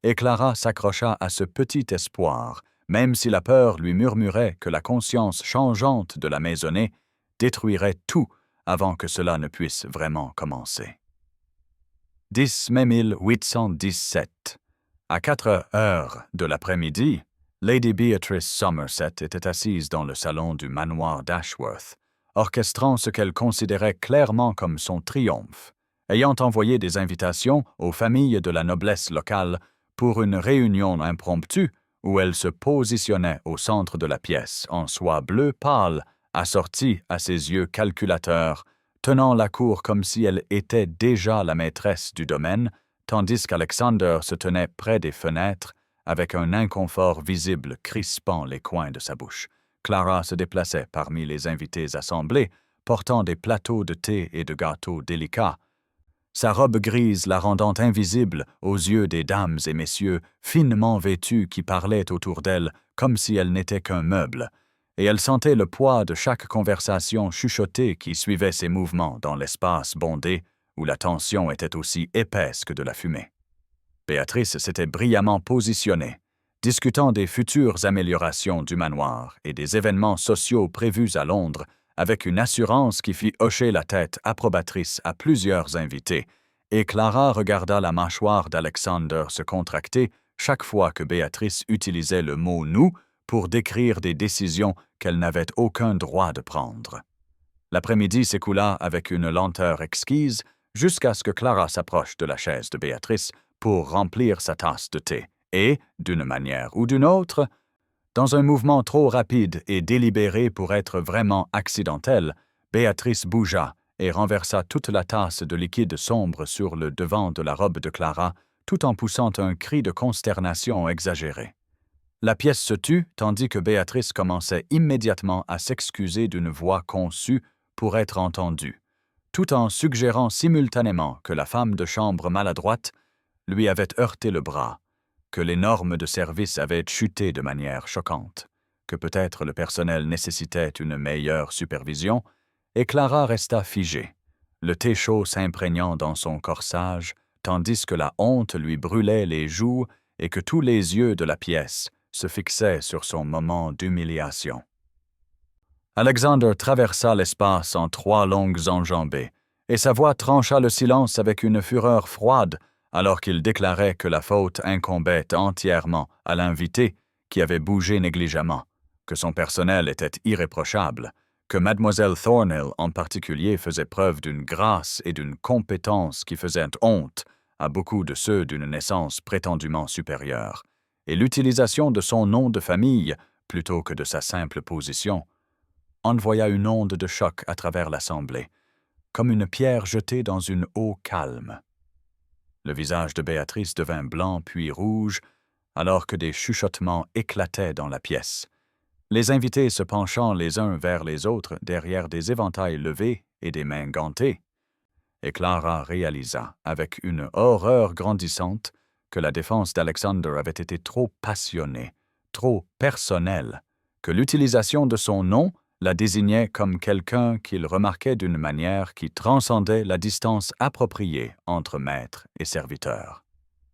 Et Clara s'accrocha à ce petit espoir, même si la peur lui murmurait que la conscience changeante de la maisonnée détruirait tout avant que cela ne puisse vraiment commencer. 10 mai 1817. À 4 heures de l'après-midi, Lady Beatrice Somerset était assise dans le salon du manoir d'Ashworth, orchestrant ce qu'elle considérait clairement comme son triomphe, ayant envoyé des invitations aux familles de la noblesse locale pour une réunion impromptue où elle se positionnait au centre de la pièce en soie bleu pâle, assortie à ses yeux calculateurs, tenant la cour comme si elle était déjà la maîtresse du domaine, tandis qu'Alexander se tenait près des fenêtres, avec un inconfort visible crispant les coins de sa bouche. Clara se déplaçait parmi les invités assemblés, portant des plateaux de thé et de gâteaux délicats, sa robe grise la rendant invisible aux yeux des dames et messieurs finement vêtus qui parlaient autour d'elle comme si elle n'était qu'un meuble, et elle sentait le poids de chaque conversation chuchotée qui suivait ses mouvements dans l'espace bondé où la tension était aussi épaisse que de la fumée. Béatrice s'était brillamment positionnée, discutant des futures améliorations du manoir et des événements sociaux prévus à Londres avec une assurance qui fit hocher la tête approbatrice à plusieurs invités, et Clara regarda la mâchoire d'Alexander se contracter chaque fois que Béatrice utilisait le mot « nous » pour décrire des décisions qu'elle n'avait aucun droit de prendre. L'après-midi s'écoula avec une lenteur exquise jusqu'à ce que Clara s'approche de la chaise de Béatrice pour remplir sa tasse de thé, et, d'une manière ou d'une autre, dans un mouvement trop rapide et délibéré pour être vraiment accidentel, Béatrice bougea et renversa toute la tasse de liquide sombre sur le devant de la robe de Clara, tout en poussant un cri de consternation exagéré. La pièce se tut, tandis que Béatrice commençait immédiatement à s'excuser d'une voix conçue pour être entendue, tout en suggérant simultanément que la femme de chambre maladroite lui avait heurté le bras, que les normes de service avaient chuté de manière choquante, que peut-être le personnel nécessitait une meilleure supervision, et Clara resta figée, le thé chaud s'imprégnant dans son corsage, tandis que la honte lui brûlait les joues et que tous les yeux de la pièce se fixaient sur son moment d'humiliation. Alexander traversa l'espace en 3 longues enjambées, et sa voix trancha le silence avec une fureur froide, alors qu'il déclarait que la faute incombait entièrement à l'invité qui avait bougé négligemment, que son personnel était irréprochable, que Mademoiselle Thornhill en particulier faisait preuve d'une grâce et d'une compétence qui faisaient honte à beaucoup de ceux d'une naissance prétendument supérieure, et l'utilisation de son nom de famille plutôt que de sa simple position envoya une onde de choc à travers l'assemblée, comme une pierre jetée dans une eau calme. Le visage de Béatrice devint blanc puis rouge, alors que des chuchotements éclataient dans la pièce, les invités se penchant les uns vers les autres derrière des éventails levés et des mains gantées. Et Clara réalisa, avec une horreur grandissante, que la défense d'Alexander avait été trop passionnée, trop personnelle, que l'utilisation de son nom la désignait comme quelqu'un qu'il remarquait d'une manière qui transcendait la distance appropriée entre maître et serviteur.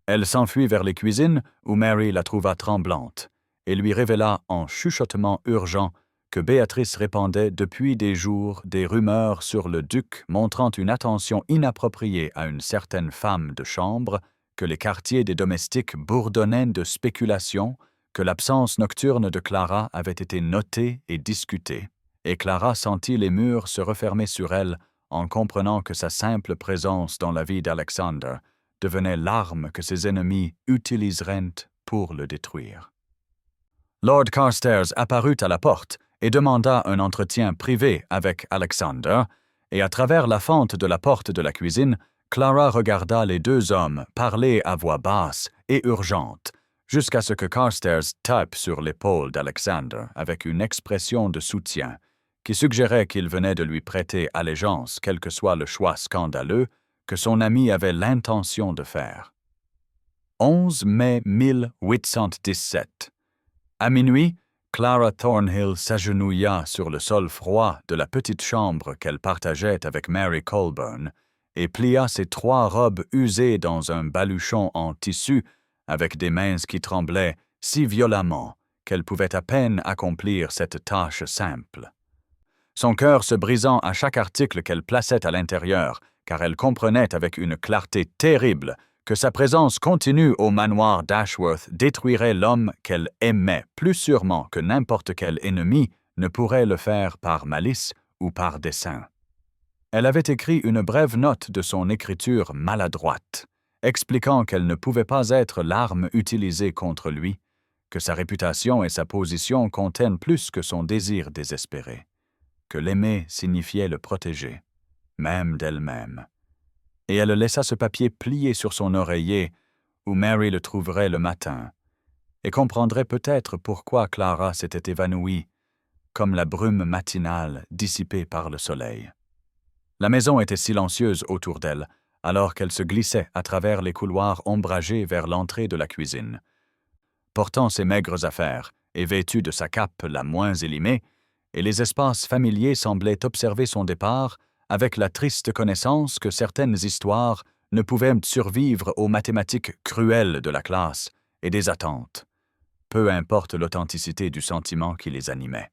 Elle s'enfuit vers les cuisines où Mary la trouva tremblante et lui révéla en chuchotement urgent que Béatrice répandait depuis des jours des rumeurs sur le duc montrant une attention inappropriée à une certaine femme de chambre, que les quartiers des domestiques bourdonnaient de spéculations, que l'absence nocturne de Clara avait été notée et discutée, et Clara sentit les murs se refermer sur elle en comprenant que sa simple présence dans la vie d'Alexander devenait l'arme que ses ennemis utiliseraient pour le détruire. Lord Carstairs apparut à la porte et demanda un entretien privé avec Alexander, et à travers la fente de la porte de la cuisine, Clara regarda les deux hommes parler à voix basse et urgente, jusqu'à ce que Carstairs tape sur l'épaule d'Alexander avec une expression de soutien qui suggérait qu'il venait de lui prêter allégeance, quel que soit le choix scandaleux que son ami avait l'intention de faire. 11 mai 1817. À minuit, Clara Thornhill s'agenouilla sur le sol froid de la petite chambre qu'elle partageait avec Mary Colburn et plia ses 3 robes usées dans un baluchon en tissu avec des mains qui tremblaient si violemment qu'elle pouvait à peine accomplir cette tâche simple. Son cœur se brisant à chaque article qu'elle plaçait à l'intérieur, car elle comprenait avec une clarté terrible que sa présence continue au manoir d'Ashworth détruirait l'homme qu'elle aimait plus sûrement que n'importe quel ennemi ne pourrait le faire par malice ou par dessein. Elle avait écrit une brève note de son écriture maladroite, expliquant qu'elle ne pouvait pas être l'arme utilisée contre lui, que sa réputation et sa position contiennent plus que son désir désespéré, que l'aimer signifiait le protéger, même d'elle-même. Et elle laissa ce papier plié sur son oreiller, où Mary le trouverait le matin, et comprendrait peut-être pourquoi Clara s'était évanouie, comme la brume matinale dissipée par le soleil. La maison était silencieuse autour d'elle, alors qu'elle se glissait à travers les couloirs ombragés vers l'entrée de la cuisine. Portant ses maigres affaires et vêtue de sa cape la moins élimée, et les espaces familiers semblaient observer son départ avec la triste connaissance que certaines histoires ne pouvaient survivre aux mathématiques cruelles de la classe et des attentes, peu importe l'authenticité du sentiment qui les animait.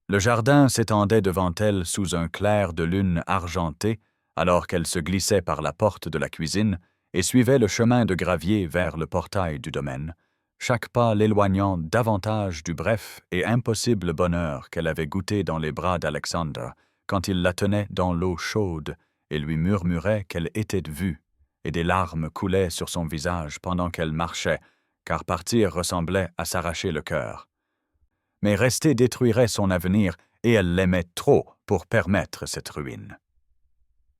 Le jardin s'étendait devant elle sous un clair de lune argenté, alors qu'elle se glissait par la porte de la cuisine et suivait le chemin de gravier vers le portail du domaine, chaque pas l'éloignant davantage du bref et impossible bonheur qu'elle avait goûté dans les bras d'Alexander, quand il la tenait dans l'eau chaude et lui murmurait qu'elle était vue, et des larmes coulaient sur son visage pendant qu'elle marchait, car partir ressemblait à s'arracher le cœur. Mais rester détruirait son avenir, et elle l'aimait trop pour permettre cette ruine.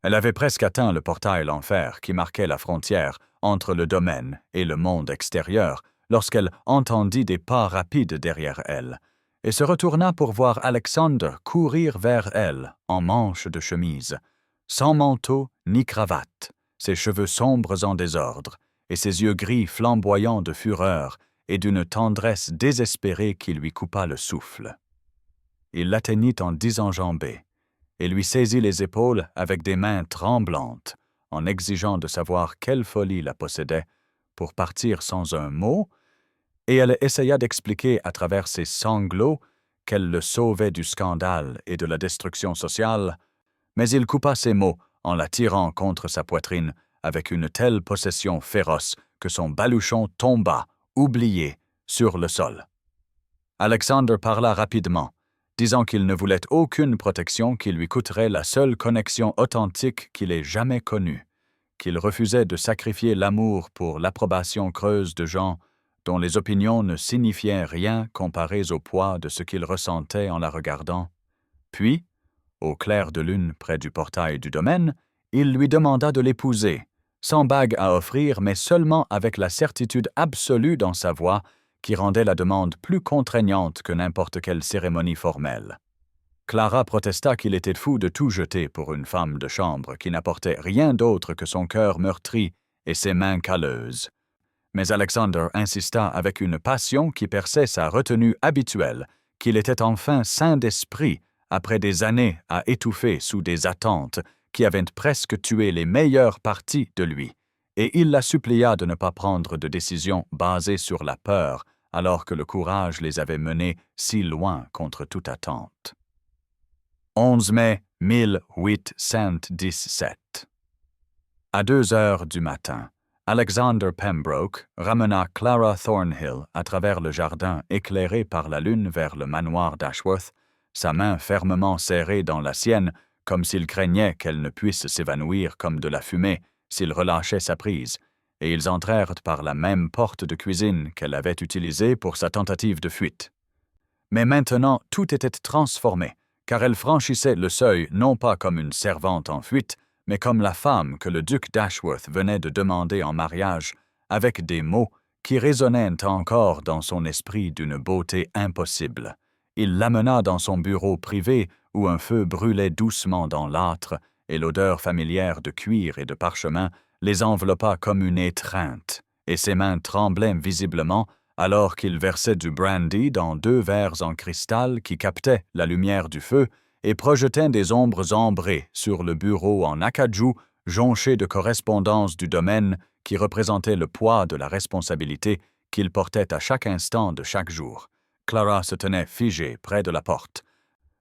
Elle avait presque atteint le portail l'enfer qui marquait la frontière entre le domaine et le monde extérieur, lorsqu'elle entendit des pas rapides derrière elle, et se retourna pour voir Alexander courir vers elle en manche de chemise, sans manteau ni cravate, ses cheveux sombres en désordre, et ses yeux gris flamboyants de fureur et d'une tendresse désespérée qui lui coupa le souffle. Il l'atteignit en désenjambé, et lui saisit les épaules avec des mains tremblantes, en exigeant de savoir quelle folie la possédait, pour partir sans un mot, et elle essaya d'expliquer à travers ses sanglots qu'elle le sauvait du scandale et de la destruction sociale, mais il coupa ses mots en la tirant contre sa poitrine avec une telle possession féroce que son baluchon tomba, oublié, sur le sol. Alexander parla rapidement, disant qu'il ne voulait aucune protection qui lui coûterait la seule connexion authentique qu'il ait jamais connue, qu'il refusait de sacrifier l'amour pour l'approbation creuse de gens dont les opinions ne signifiaient rien comparées au poids de ce qu'il ressentait en la regardant. Puis, au clair de lune près du portail du domaine, il lui demanda de l'épouser, sans bague à offrir, mais seulement avec la certitude absolue dans sa voix qui rendait la demande plus contraignante que n'importe quelle cérémonie formelle. Clara protesta qu'il était fou de tout jeter pour une femme de chambre qui n'apportait rien d'autre que son cœur meurtri et ses mains calleuses. Mais Alexander insista avec une passion qui perçait sa retenue habituelle, qu'il était enfin sain d'esprit après des années à étouffer sous des attentes qui avaient presque tué les meilleures parties de lui, et il la supplia de ne pas prendre de décision basée sur la peur, alors que le courage les avait menés si loin contre toute attente. 11 mai 1817. À 2 heures du matin, Alexander Pembroke ramena Clara Thornhill à travers le jardin éclairé par la lune vers le manoir d'Ashworth, sa main fermement serrée dans la sienne, comme s'il craignait qu'elle ne puisse s'évanouir comme de la fumée s'il relâchait sa prise, et ils entrèrent par la même porte de cuisine qu'elle avait utilisée pour sa tentative de fuite. Mais maintenant, tout était transformé, car elle franchissait le seuil non pas comme une servante en fuite, mais comme la femme que le duc d'Ashworth venait de demander en mariage, avec des mots qui résonnaient encore dans son esprit d'une beauté impossible. Il l'amena dans son bureau privé où un feu brûlait doucement dans l'âtre et l'odeur familière de cuir et de parchemin les enveloppa comme une étreinte, et ses mains tremblaient visiblement alors qu'il versait du brandy dans 2 verres en cristal qui captaient la lumière du feu et projetaient des ombres ambrées sur le bureau en acajou jonché de correspondances du domaine qui représentait le poids de la responsabilité qu'il portait à chaque instant de chaque jour. Clara se tenait figée près de la porte,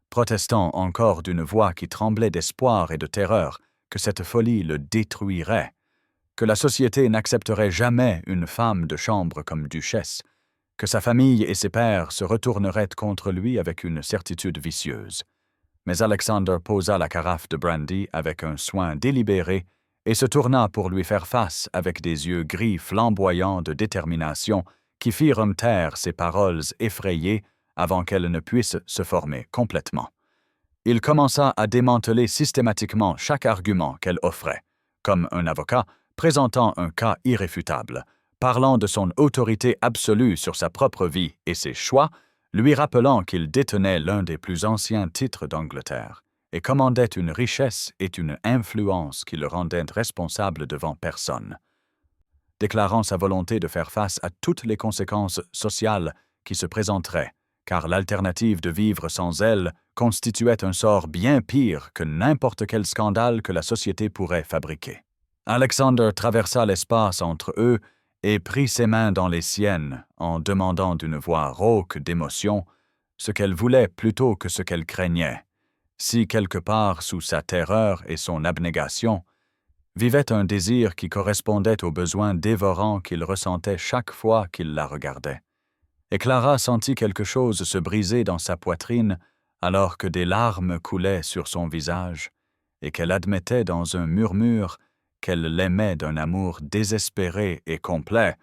protestant encore d'une voix qui tremblait d'espoir et de terreur que cette folie le détruirait, que la société n'accepterait jamais une femme de chambre comme duchesse, que sa famille et ses pairs se retourneraient contre lui avec une certitude vicieuse. Mais Alexander posa la carafe de brandy avec un soin délibéré et se tourna pour lui faire face avec des yeux gris flamboyants de détermination qui firent taire ses paroles effrayées avant qu'elles ne puissent se former complètement. Il commença à démanteler systématiquement chaque argument qu'elle offrait, comme un avocat présentant un cas irréfutable, parlant de son autorité absolue sur sa propre vie et ses choix, lui rappelant qu'il détenait l'un des plus anciens titres d'Angleterre et commandait une richesse et une influence qui le rendaient responsable devant personne. Déclarant sa volonté de faire face à toutes les conséquences sociales qui se présenteraient, car l'alternative de vivre sans elle constituait un sort bien pire que n'importe quel scandale que la société pourrait fabriquer. Alexander traversa l'espace entre eux et prit ses mains dans les siennes en demandant d'une voix rauque d'émotion ce qu'elle voulait plutôt que ce qu'elle craignait, si quelque part sous sa terreur et son abnégation vivait un désir qui correspondait aux besoins dévorants qu'il ressentait chaque fois qu'il la regardait. Et Clara sentit quelque chose se briser dans sa poitrine alors que des larmes coulaient sur son visage et qu'elle admettait dans un murmure qu'elle l'aimait d'un amour désespéré et complet,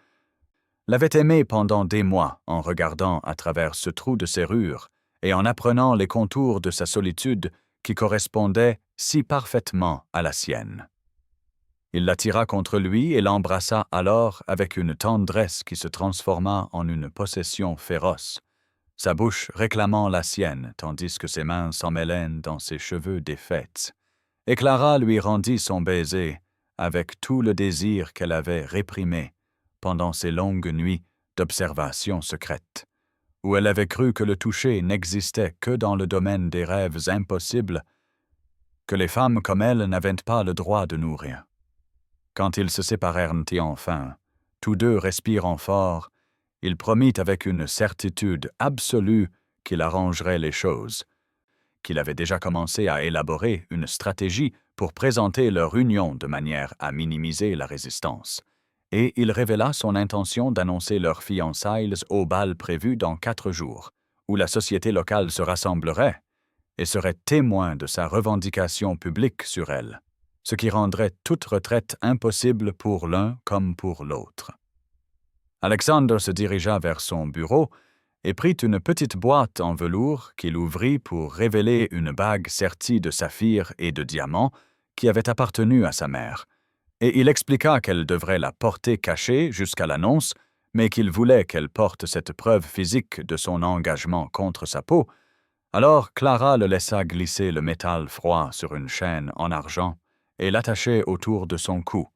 l'avait aimé pendant des mois en regardant à travers ce trou de serrure et en apprenant les contours de sa solitude qui correspondaient si parfaitement à la sienne. Il l'attira contre lui et l'embrassa alors avec une tendresse qui se transforma en une possession féroce, sa bouche réclamant la sienne tandis que ses mains s'emmêlaient dans ses cheveux défaits. Et Clara lui rendit son baiser avec tout le désir qu'elle avait réprimé pendant ces longues nuits d'observation secrète, où elle avait cru que le toucher n'existait que dans le domaine des rêves impossibles, que les femmes comme elle n'avaient pas le droit de nourrir. Quand ils se séparèrent enfin, tous deux respirant fort, il promit avec une certitude absolue qu'il arrangerait les choses, qu'il avait déjà commencé à élaborer une stratégie pour présenter leur union de manière à minimiser la résistance, et il révéla son intention d'annoncer leurs fiançailles au bal prévu dans 4 jours, où la société locale se rassemblerait et serait témoin de sa revendication publique sur elle, ce qui rendrait toute retraite impossible pour l'un comme pour l'autre. Alexander se dirigea vers son bureau et prit une petite boîte en velours qu'il ouvrit pour révéler une bague sertie de saphirs et de diamants qui avait appartenu à sa mère, et il expliqua qu'elle devrait la porter cachée jusqu'à l'annonce, mais qu'il voulait qu'elle porte cette preuve physique de son engagement contre sa peau. Alors Clara le laissa glisser le métal froid sur une chaîne en argent et l'attachait autour de son cou,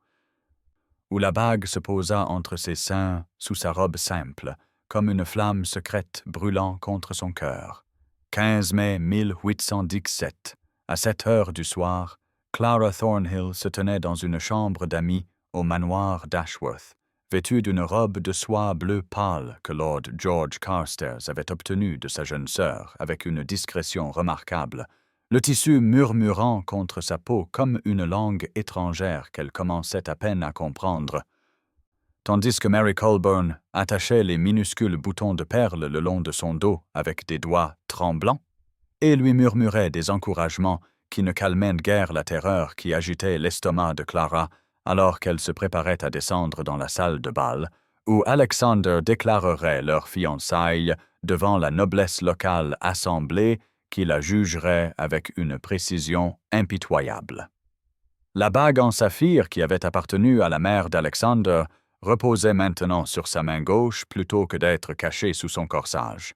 où la bague se posa entre ses seins sous sa robe simple, comme une flamme secrète brûlant contre son cœur. 15 mai 1817, à 7 heures du soir, Clara Thornhill se tenait dans une chambre d'amis au manoir d'Ashworth, vêtue d'une robe de soie bleu pâle que Lord George Carstairs avait obtenue de sa jeune sœur avec une discrétion remarquable, le tissu murmurant contre sa peau comme une langue étrangère qu'elle commençait à peine à comprendre, tandis que Mary Colburn attachait les minuscules boutons de perles le long de son dos avec des doigts tremblants et lui murmurait des encouragements qui ne calmaient guère la terreur qui agitait l'estomac de Clara alors qu'elles se préparaient à descendre dans la salle de bal, où Alexander déclarerait leur fiançailles devant la noblesse locale assemblée qui la jugerait avec une précision impitoyable. La bague en saphir qui avait appartenu à la mère d'Alexander reposait maintenant sur sa main gauche plutôt que d'être cachée sous son corsage.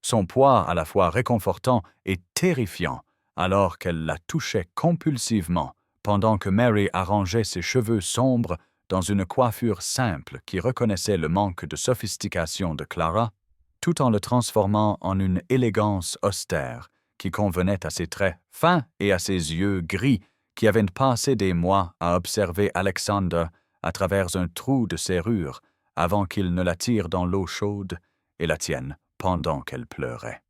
Son poids à la fois réconfortant et terrifiant alors qu'elle la touchait compulsivement pendant que Mary arrangeait ses cheveux sombres dans une coiffure simple qui reconnaissait le manque de sophistication de Clara, tout en le transformant en une élégance austère qui convenait à ses traits fins et à ses yeux gris qui avaient passé des mois à observer Alexander à travers un trou de serrure avant qu'il ne la tire dans l'eau chaude et la tienne pendant qu'elle pleurait.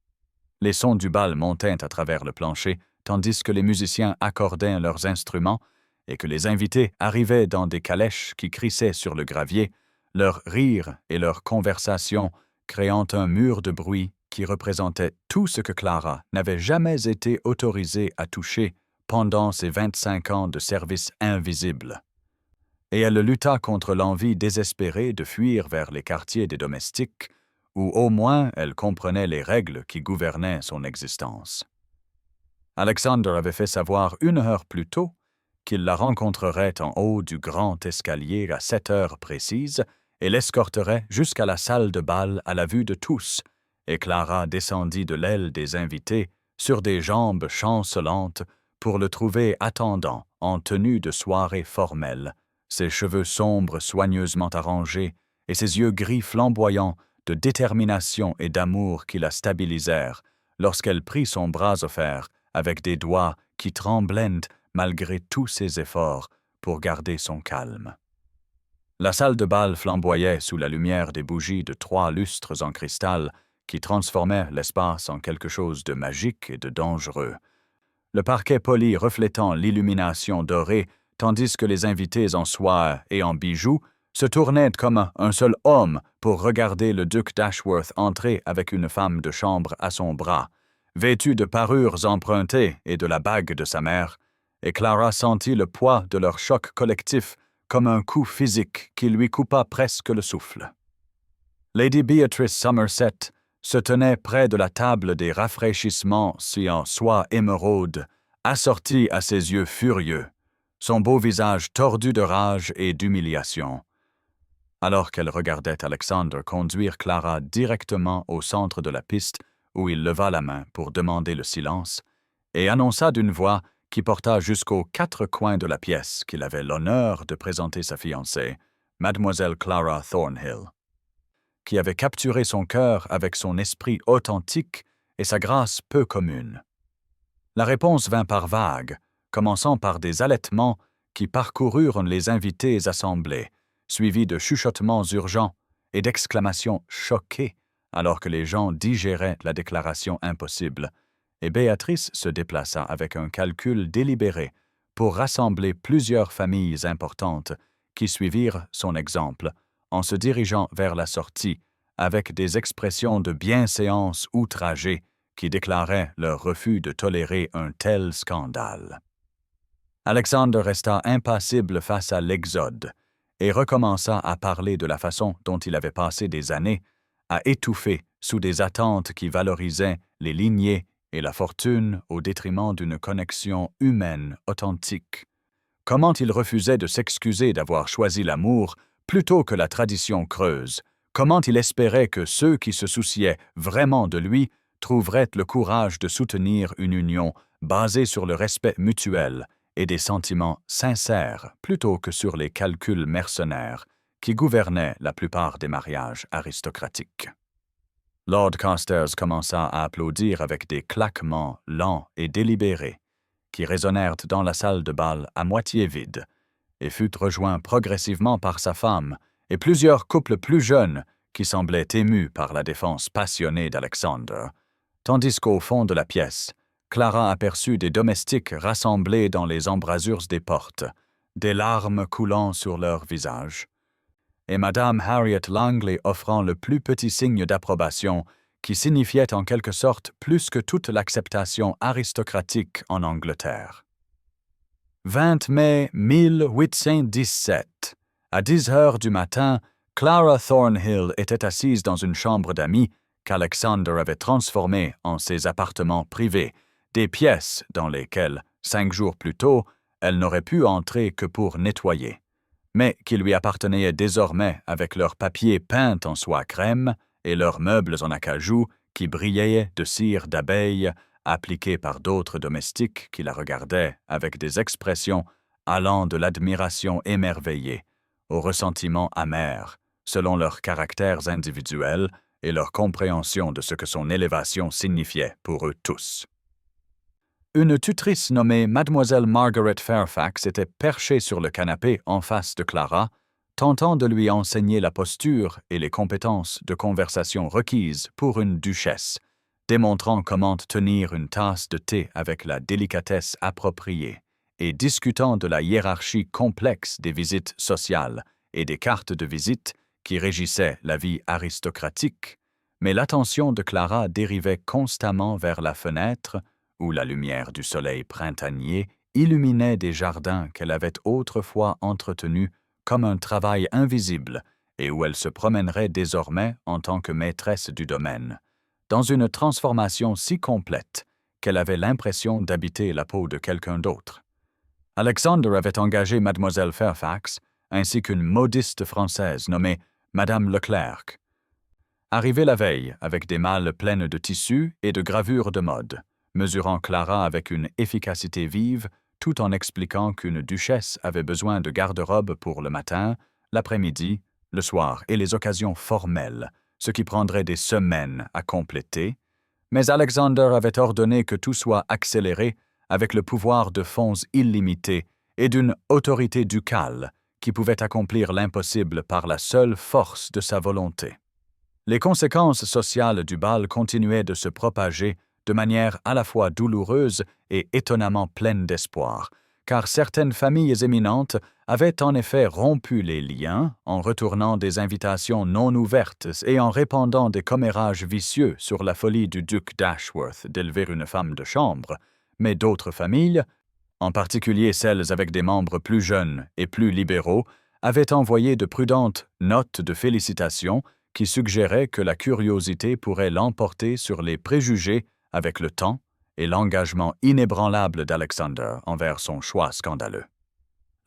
Les sons du bal montaient à travers le plancher, tandis que les musiciens accordaient leurs instruments et que les invités arrivaient dans des calèches qui crissaient sur le gravier, leurs rires et leurs conversations créant un mur de bruit qui représentait tout ce que Clara n'avait jamais été autorisée à toucher pendant ses 25 ans de service invisible. Et elle lutta contre l'envie désespérée de fuir vers les quartiers des domestiques, où au moins elle comprenait les règles qui gouvernaient son existence. Alexander avait fait savoir 1 heure plus tôt qu'il la rencontrerait en haut du grand escalier à 7 heures précises et l'escorterait jusqu'à la salle de bal à la vue de tous, et Clara descendit de l'aile des invités sur des jambes chancelantes pour le trouver attendant en tenue de soirée formelle, ses cheveux sombres soigneusement arrangés et ses yeux gris flamboyants de détermination et d'amour qui la stabilisèrent lorsqu'elle prit son bras offert avec des doigts qui tremblaient malgré tous ses efforts pour garder son calme. La salle de bal flamboyait sous la lumière des bougies de 3 lustres en cristal qui transformaient l'espace en quelque chose de magique et de dangereux. Le parquet poli reflétant l'illumination dorée, tandis que les invités en soie et en bijoux se tournaient comme un seul homme pour regarder le duc d'Ashworth entrer avec une femme de chambre à son bras, vêtue de parures empruntées et de la bague de sa mère, et Clara sentit le poids de leur choc collectif comme un coup physique qui lui coupa presque le souffle. Lady Beatrice Somerset se tenait près de la table des rafraîchissements en soie émeraude, assortie à ses yeux furieux, son beau visage tordu de rage et d'humiliation. Alors qu'elle regardait Alexander conduire Clara directement au centre de la piste, où il leva la main pour demander le silence, et annonça d'une voix qui porta jusqu'aux 4 coins de la pièce qu'il avait l'honneur de présenter sa fiancée, Mademoiselle Clara Thornhill, qui avait capturé son cœur avec son esprit authentique et sa grâce peu commune. La réponse vint par vagues, commençant par des halètements qui parcoururent les invités assemblés, suivis de chuchotements urgents et d'exclamations choquées alors que les gens digéraient la déclaration impossible, et Béatrice se déplaça avec un calcul délibéré pour rassembler plusieurs familles importantes qui suivirent son exemple en se dirigeant vers la sortie avec des expressions de bienséance outragées qui déclaraient leur refus de tolérer un tel scandale. Alexander resta impassible face à l'exode et recommença à parler de la façon dont il avait passé des années à étouffer sous des attentes qui valorisaient les lignées et la fortune au détriment d'une connexion humaine authentique. Comment il refusait de s'excuser d'avoir choisi l'amour plutôt que la tradition creuse. Comment il espérait que ceux qui se souciaient vraiment de lui trouveraient le courage de soutenir une union basée sur le respect mutuel et des sentiments sincères plutôt que sur les calculs mercenaires qui gouvernaient la plupart des mariages aristocratiques. Lord Carstairs commença à applaudir avec des claquements lents et délibérés qui résonnèrent dans la salle de bal à moitié vide et fut rejoint progressivement par sa femme et plusieurs couples plus jeunes qui semblaient émus par la défense passionnée d'Alexander, tandis qu'au fond de la pièce, Clara aperçut des domestiques rassemblés dans les embrasures des portes, des larmes coulant sur leurs visages, et Madame Harriet Langley offrant le plus petit signe d'approbation qui signifiait en quelque sorte plus que toute l'acceptation aristocratique en Angleterre. 20 mai 1817. À 10 heures du matin, Clara Thornhill était assise dans une chambre d'amis qu'Alexander avait transformée en ses appartements privés, des pièces dans lesquelles, 5 jours plus tôt, elle n'aurait pu entrer que pour nettoyer, mais qui lui appartenaient désormais avec leurs papiers peints en soie crème et leurs meubles en acajou qui brillaient de cire d'abeille appliquée par d'autres domestiques qui la regardaient avec des expressions allant de l'admiration émerveillée au ressentiment amer, selon leurs caractères individuels et leur compréhension de ce que son élévation signifiait pour eux tous. Une tutrice nommée Mademoiselle Margaret Fairfax était perchée sur le canapé en face de Clara, tentant de lui enseigner la posture et les compétences de conversation requises pour une duchesse, démontrant comment tenir une tasse de thé avec la délicatesse appropriée, et discutant de la hiérarchie complexe des visites sociales et des cartes de visite qui régissaient la vie aristocratique, mais l'attention de Clara dérivait constamment vers la fenêtre où la lumière du soleil printanier illuminait des jardins qu'elle avait autrefois entretenus comme un travail invisible et où elle se promènerait désormais en tant que maîtresse du domaine, dans une transformation si complète qu'elle avait l'impression d'habiter la peau de quelqu'un d'autre. Alexander avait engagé Mademoiselle Fairfax ainsi qu'une modiste française nommée Madame Leclerc. Arrivée la veille avec des malles pleines de tissus et de gravures de mode, mesurant Clara avec une efficacité vive, tout en expliquant qu'une duchesse avait besoin de garde-robe pour le matin, l'après-midi, le soir et les occasions formelles, ce qui prendrait des semaines à compléter, mais Alexander avait ordonné que tout soit accéléré avec le pouvoir de fonds illimité et d'une autorité ducale qui pouvait accomplir l'impossible par la seule force de sa volonté. Les conséquences sociales du bal continuaient de se propager de manière à la fois douloureuse et étonnamment pleine d'espoir, car certaines familles éminentes avaient en effet rompu les liens en retournant des invitations non ouvertes et en répandant des commérages vicieux sur la folie du duc d'Ashworth d'élever une femme de chambre, mais d'autres familles, en particulier celles avec des membres plus jeunes et plus libéraux, avaient envoyé de prudentes notes de félicitations qui suggéraient que la curiosité pourrait l'emporter sur les préjugés avec le temps et l'engagement inébranlable d'Alexander envers son choix scandaleux.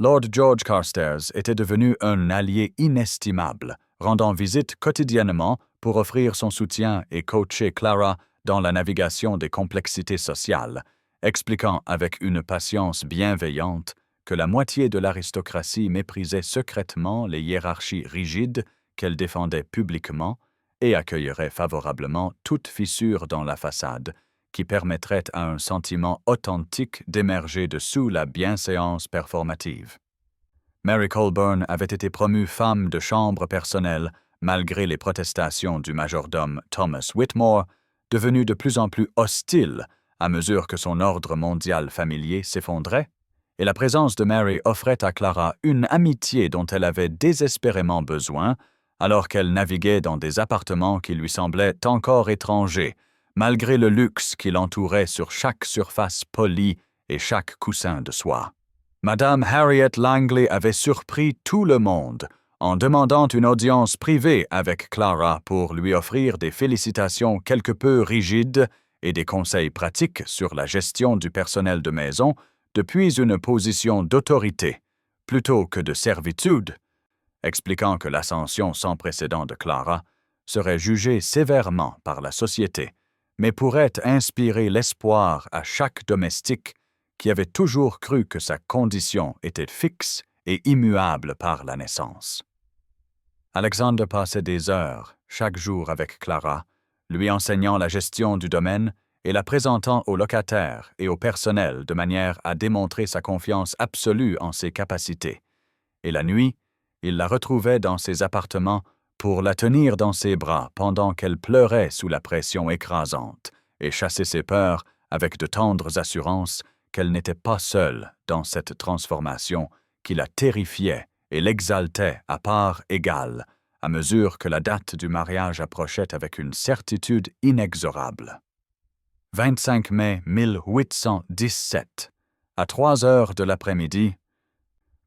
Lord George Carstairs était devenu un allié inestimable, rendant visite quotidiennement pour offrir son soutien et coacher Clara dans la navigation des complexités sociales, expliquant avec une patience bienveillante que la moitié de l'aristocratie méprisait secrètement les hiérarchies rigides qu'elle défendait publiquement et accueillerait favorablement toute fissure dans la façade qui permettrait à un sentiment authentique d'émerger de sous la bienséance performative. Mary Colburn avait été promue femme de chambre personnelle malgré les protestations du majordome Thomas Whitmore, devenu de plus en plus hostile à mesure que son ordre mondial familier s'effondrait, et la présence de Mary offrait à Clara une amitié dont elle avait désespérément besoin alors qu'elle naviguait dans des appartements qui lui semblaient encore étrangers, malgré le luxe qui l'entourait sur chaque surface polie et chaque coussin de soie. Madame Harriet Langley avait surpris tout le monde en demandant une audience privée avec Clara pour lui offrir des félicitations quelque peu rigides et des conseils pratiques sur la gestion du personnel de maison depuis une position d'autorité, plutôt que de servitude, expliquant que l'ascension sans précédent de Clara serait jugée sévèrement par la société, mais pourrait inspirer l'espoir à chaque domestique qui avait toujours cru que sa condition était fixe et immuable par la naissance. Alexander passait des heures, chaque jour avec Clara, lui enseignant la gestion du domaine et la présentant aux locataires et au personnel de manière à démontrer sa confiance absolue en ses capacités. Et la nuit, il la retrouvait dans ses appartements pour la tenir dans ses bras pendant qu'elle pleurait sous la pression écrasante et chasser ses peurs avec de tendres assurances qu'elle n'était pas seule dans cette transformation qui la terrifiait et l'exaltait à part égale à mesure que la date du mariage approchait avec une certitude inexorable. 25 mai 1817. À 3 heures de l'après-midi,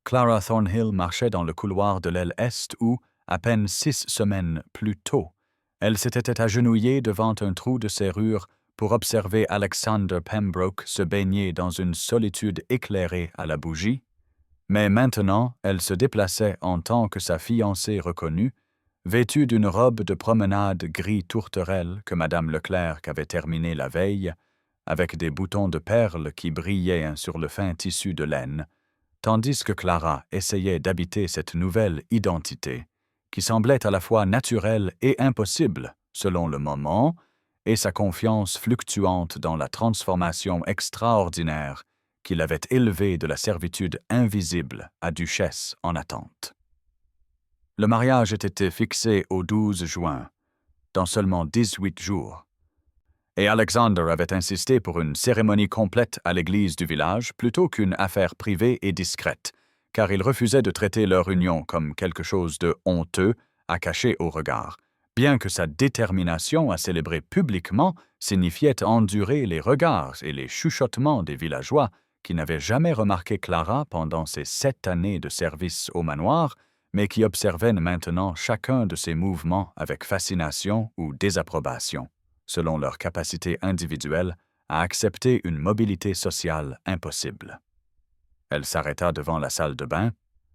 Clara Thornhill marchait dans le couloir de l'aile est où, à peine 6 semaines plus tôt, elle s'était agenouillée devant un trou de serrure pour observer Alexander Pembroke se baigner dans une solitude éclairée à la bougie, mais maintenant elle se déplaçait en tant que sa fiancée reconnue, vêtue d'une robe de promenade gris tourterelle que Madame Leclerc avait terminée la veille, avec des boutons de perles qui brillaient sur le fin tissu de laine, tandis que Clara essayait d'habiter cette nouvelle identité, qui semblait à la fois naturelle et impossible, selon le moment, et sa confiance fluctuante dans la transformation extraordinaire qui l'avait élevée de la servitude invisible à duchesse en attente. Le mariage était fixé au 12 juin, dans seulement 18 jours, et Alexander avait insisté pour une cérémonie complète à l'église du village plutôt qu'une affaire privée et discrète, car il refusait de traiter leur union comme quelque chose de honteux à cacher au regard, bien que sa détermination à célébrer publiquement signifiait endurer les regards et les chuchotements des villageois qui n'avaient jamais remarqué Clara pendant ses 7 années de service au manoir, mais qui observaient maintenant chacun de ses mouvements avec fascination ou désapprobation, selon leur capacité individuelle à accepter une mobilité sociale impossible. Elle s'arrêta devant la salle de bain,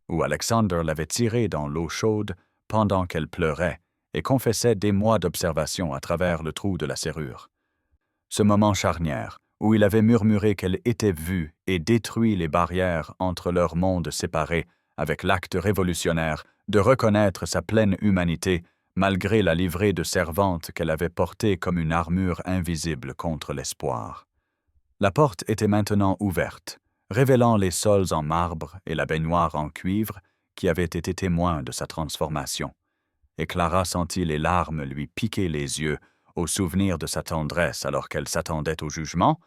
où Alexander l'avait tirée dans l'eau chaude pendant qu'elle pleurait et confessait des mois d'observation à travers le trou de la serrure. Ce moment charnière, où il avait murmuré qu'elle était vue et détruit les barrières entre leurs mondes séparés avec l'acte révolutionnaire de reconnaître sa pleine humanité malgré la livrée de servante qu'elle avait portée comme une armure invisible contre l'espoir. La porte était maintenant ouverte, révélant les sols en marbre et la baignoire en cuivre qui avaient été témoins de sa transformation. Et Clara sentit les larmes lui piquer les yeux au souvenir de sa tendresse alors qu'elle s'attendait au jugement,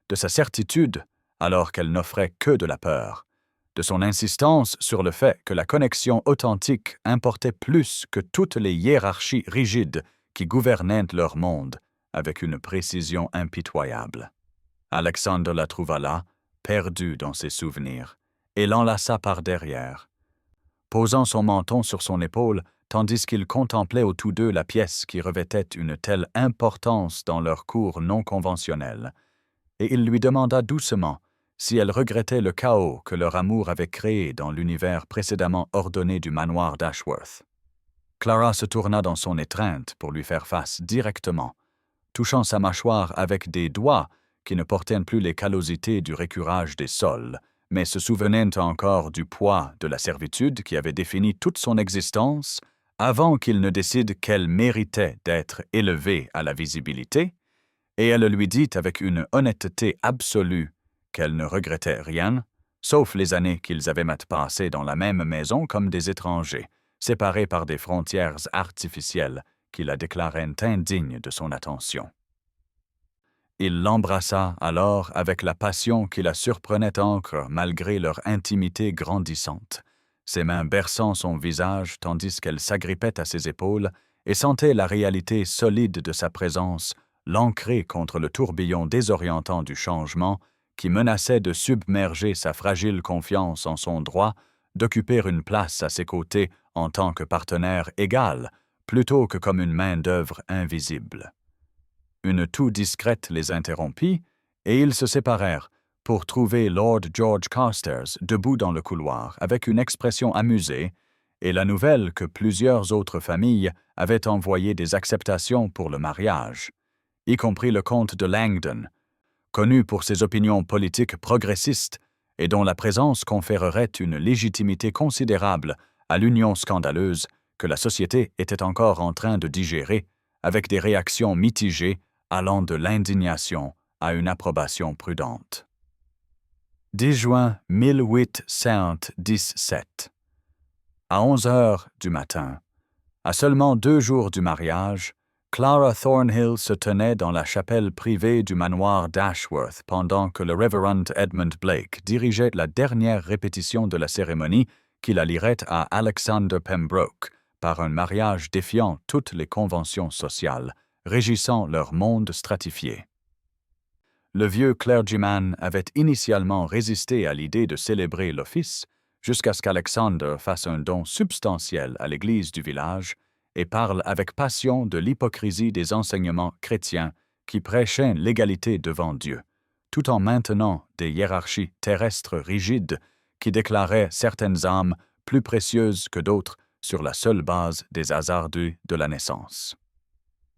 de sa certitude alors qu'elle n'offrait que de la peur, de son insistance sur le fait que la connexion authentique importait plus que toutes les hiérarchies rigides qui gouvernaient leur monde avec une précision impitoyable. Alexander la trouva là, perdue dans ses souvenirs, et l'enlaça par derrière. Posant son menton sur son épaule, tandis qu'ils contemplaient aux tous deux la pièce qui revêtait une telle importance dans leur cour non conventionnelle, et il lui demanda doucement si elle regrettait le chaos que leur amour avait créé dans l'univers précédemment ordonné du manoir d'Ashworth. Clara se tourna dans son étreinte pour lui faire face directement, touchant sa mâchoire avec des doigts qui ne portaient plus les callosités du récurage des sols, mais se souvenaient encore du poids de la servitude qui avait défini toute son existence avant qu'il ne décide qu'elle méritait d'être élevée à la visibilité, et elle lui dit avec une honnêteté absolue qu'elle ne regrettait rien, sauf les années qu'ils avaient passées dans la même maison comme des étrangers, séparés par des frontières artificielles qui la déclaraient indigne de son attention. Il l'embrassa alors avec la passion qui la surprenait encore malgré leur intimité grandissante, ses mains berçant son visage tandis qu'elle s'agrippait à ses épaules et sentait la réalité solide de sa présence l'ancrer contre le tourbillon désorientant du changement qui menaçait de submerger sa fragile confiance en son droit d'occuper une place à ses côtés en tant que partenaire égal, plutôt que comme une main-d'œuvre invisible. Une toux discrète les interrompit, et ils se séparèrent pour trouver Lord George Carstairs debout dans le couloir avec une expression amusée et la nouvelle que plusieurs autres familles avaient envoyé des acceptations pour le mariage, y compris le comte de Langdon, connu pour ses opinions politiques progressistes et dont la présence conférerait une légitimité considérable à l'union scandaleuse que la société était encore en train de digérer, avec des réactions mitigées allant de l'indignation à une approbation prudente. 10 juin 1817. À 11 heures du matin, à seulement 2 jours du mariage, Clara Thornhill se tenait dans la chapelle privée du manoir d'Ashworth pendant que le Reverend Edmund Blake dirigeait la dernière répétition de la cérémonie qui la lierait à Alexander Pembroke par un mariage défiant toutes les conventions sociales, régissant leur monde stratifié. Le vieux clergyman avait initialement résisté à l'idée de célébrer l'office, jusqu'à ce qu'Alexander fasse un don substantiel à l'église du village et parle avec passion de l'hypocrisie des enseignements chrétiens qui prêchaient l'égalité devant Dieu, tout en maintenant des hiérarchies terrestres rigides qui déclaraient certaines âmes plus précieuses que d'autres sur la seule base des hasardus de la naissance.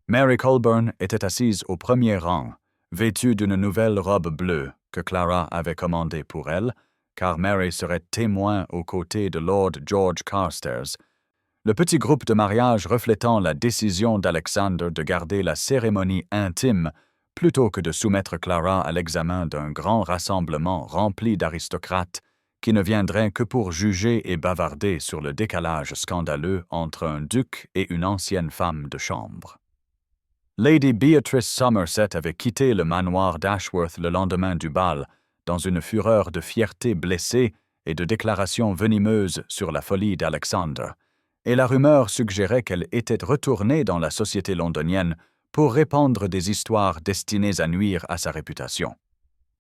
Mary Colburn était assise au premier rang, vêtue d'une nouvelle robe bleue que Clara avait commandée pour elle, car Mary serait témoin aux côtés de Lord George Carstairs, le petit groupe de mariage reflétant la décision d'Alexander de garder la cérémonie intime plutôt que de soumettre Clara à l'examen d'un grand rassemblement rempli d'aristocrates qui ne viendraient que pour juger et bavarder sur le décalage scandaleux entre un duc et une ancienne femme de chambre. Lady Beatrice Somerset avait quitté le manoir d'Ashworth le lendemain du bal, dans une fureur de fierté blessée et de déclarations venimeuses sur la folie d'Alexander, et la rumeur suggérait qu'elle était retournée dans la société londonienne pour répandre des histoires destinées à nuire à sa réputation.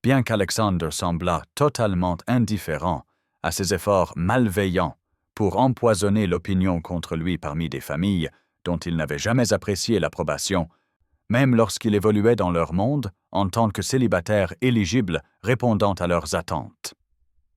Bien qu'Alexander semblât totalement indifférent à ses efforts malveillants pour empoisonner l'opinion contre lui parmi des familles dont il n'avait jamais apprécié l'approbation, même lorsqu'il évoluait dans leur monde en tant que célibataire éligible répondant à leurs attentes.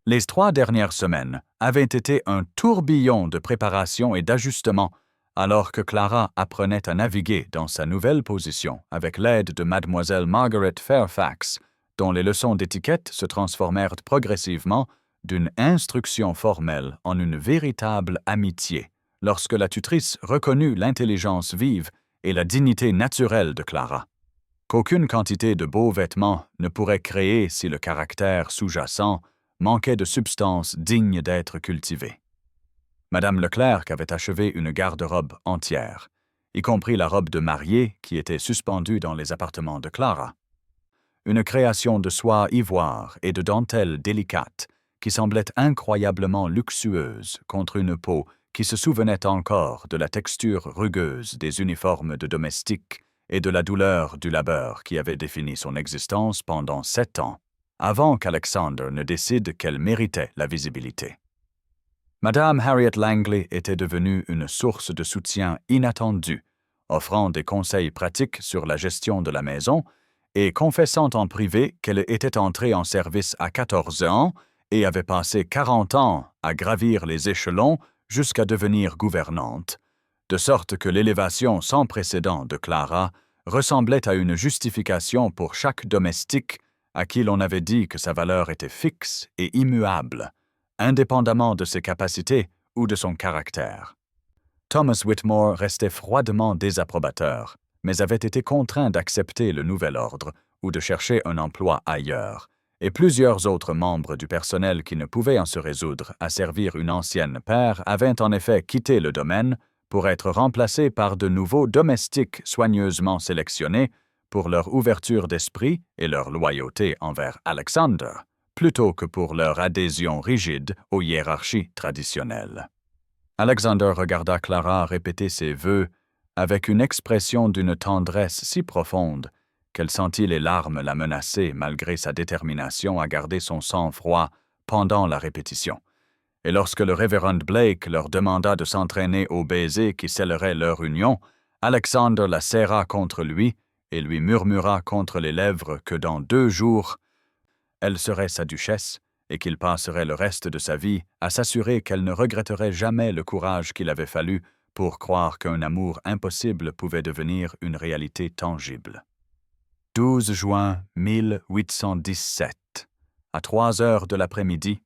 Les 3 dernières semaines avaient été un tourbillon de préparation et d'ajustement, alors que Clara apprenait à naviguer dans sa nouvelle position avec l'aide de mademoiselle Margaret Fairfax, dont les leçons d'étiquette se transformèrent progressivement d'une instruction formelle en une véritable amitié, lorsque la tutrice reconnut l'intelligence vive et la dignité naturelle de Clara, qu'aucune quantité de beaux vêtements ne pourrait créer si le caractère sous-jacent manquait de substance digne d'être cultivée. Madame Leclerc avait achevé une garde-robe entière, y compris la robe de mariée qui était suspendue dans les appartements de Clara. Une création de soie ivoire et de dentelle délicate qui semblait incroyablement luxueuse contre une peau qui se souvenait encore de la texture rugueuse des uniformes de domestiques et de la douleur du labeur qui avait défini son existence pendant 7 ans, avant qu'Alexander ne décide qu'elle méritait la visibilité. Madame Harriet Langley était devenue une source de soutien inattendue, offrant des conseils pratiques sur la gestion de la maison et confessant en privé qu'elle était entrée en service à 14 ans et avait passé 40 ans à gravir les échelons jusqu'à devenir gouvernante, de sorte que l'élévation sans précédent de Clara ressemblait à une justification pour chaque domestique à qui l'on avait dit que sa valeur était fixe et immuable, indépendamment de ses capacités ou de son caractère. Thomas Whitmore restait froidement désapprobateur, mais avait été contraint d'accepter le nouvel ordre ou de chercher un emploi ailleurs, et plusieurs autres membres du personnel qui ne pouvaient en se résoudre à servir une ancienne paire avaient en effet quitté le domaine pour être remplacés par de nouveaux domestiques soigneusement sélectionnés pour leur ouverture d'esprit et leur loyauté envers Alexander, plutôt que pour leur adhésion rigide aux hiérarchies traditionnelles. Alexander regarda Clara répéter ses vœux avec une expression d'une tendresse si profonde qu'elle sentit les larmes la menacer malgré sa détermination à garder son sang-froid pendant la répétition. Et lorsque le révérend Blake leur demanda de s'entraîner au baiser qui scellerait leur union, Alexander la serra contre lui et lui murmura contre les lèvres que dans 2 jours, elle serait sa duchesse et qu'il passerait le reste de sa vie à s'assurer qu'elle ne regretterait jamais le courage qu'il avait fallu pour croire qu'un amour impossible pouvait devenir une réalité tangible. 12 juin 1817, à 3 heures de l'après-midi,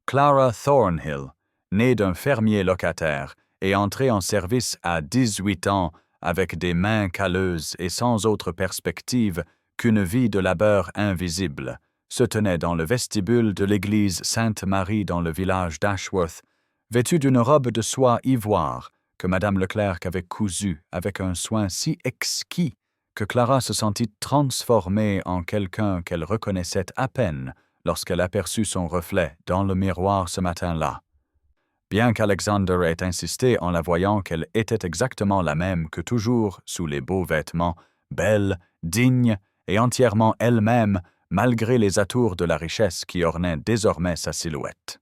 Clara Thornhill, née d'un fermier locataire et entrée en service à 18 ans avec des mains calleuses et sans autre perspective qu'une vie de labeur invisible, se tenait dans le vestibule de l'église Sainte-Marie dans le village d'Ashworth, vêtue d'une robe de soie ivoire que Madame Leclerc avait cousue avec un soin si exquis que Clara se sentit transformée en quelqu'un qu'elle reconnaissait à peine lorsqu'elle aperçut son reflet dans le miroir ce matin-là. Bien qu'Alexander ait insisté en la voyant qu'elle était exactement la même que toujours sous les beaux vêtements, belle, digne et entièrement elle-même, malgré les atours de la richesse qui ornaient désormais sa silhouette.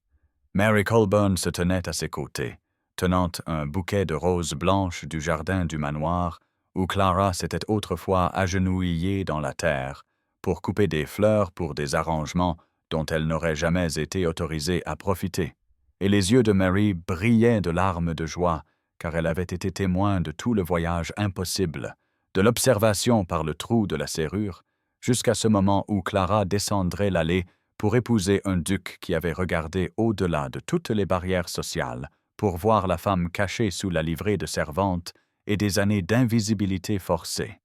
Mary Colburn se tenait à ses côtés, tenant un bouquet de roses blanches du jardin du manoir, où Clara s'était autrefois agenouillée dans la terre, pour couper des fleurs pour des arrangements dont elle n'aurait jamais été autorisée à profiter. Et les yeux de Mary brillaient de larmes de joie, car elle avait été témoin de tout le voyage impossible, de l'observation par le trou de la serrure, jusqu'à ce moment où Clara descendrait l'allée pour épouser un duc qui avait regardé au-delà de toutes les barrières sociales, pour voir la femme cachée sous la livrée de servante et des années d'invisibilité forcée.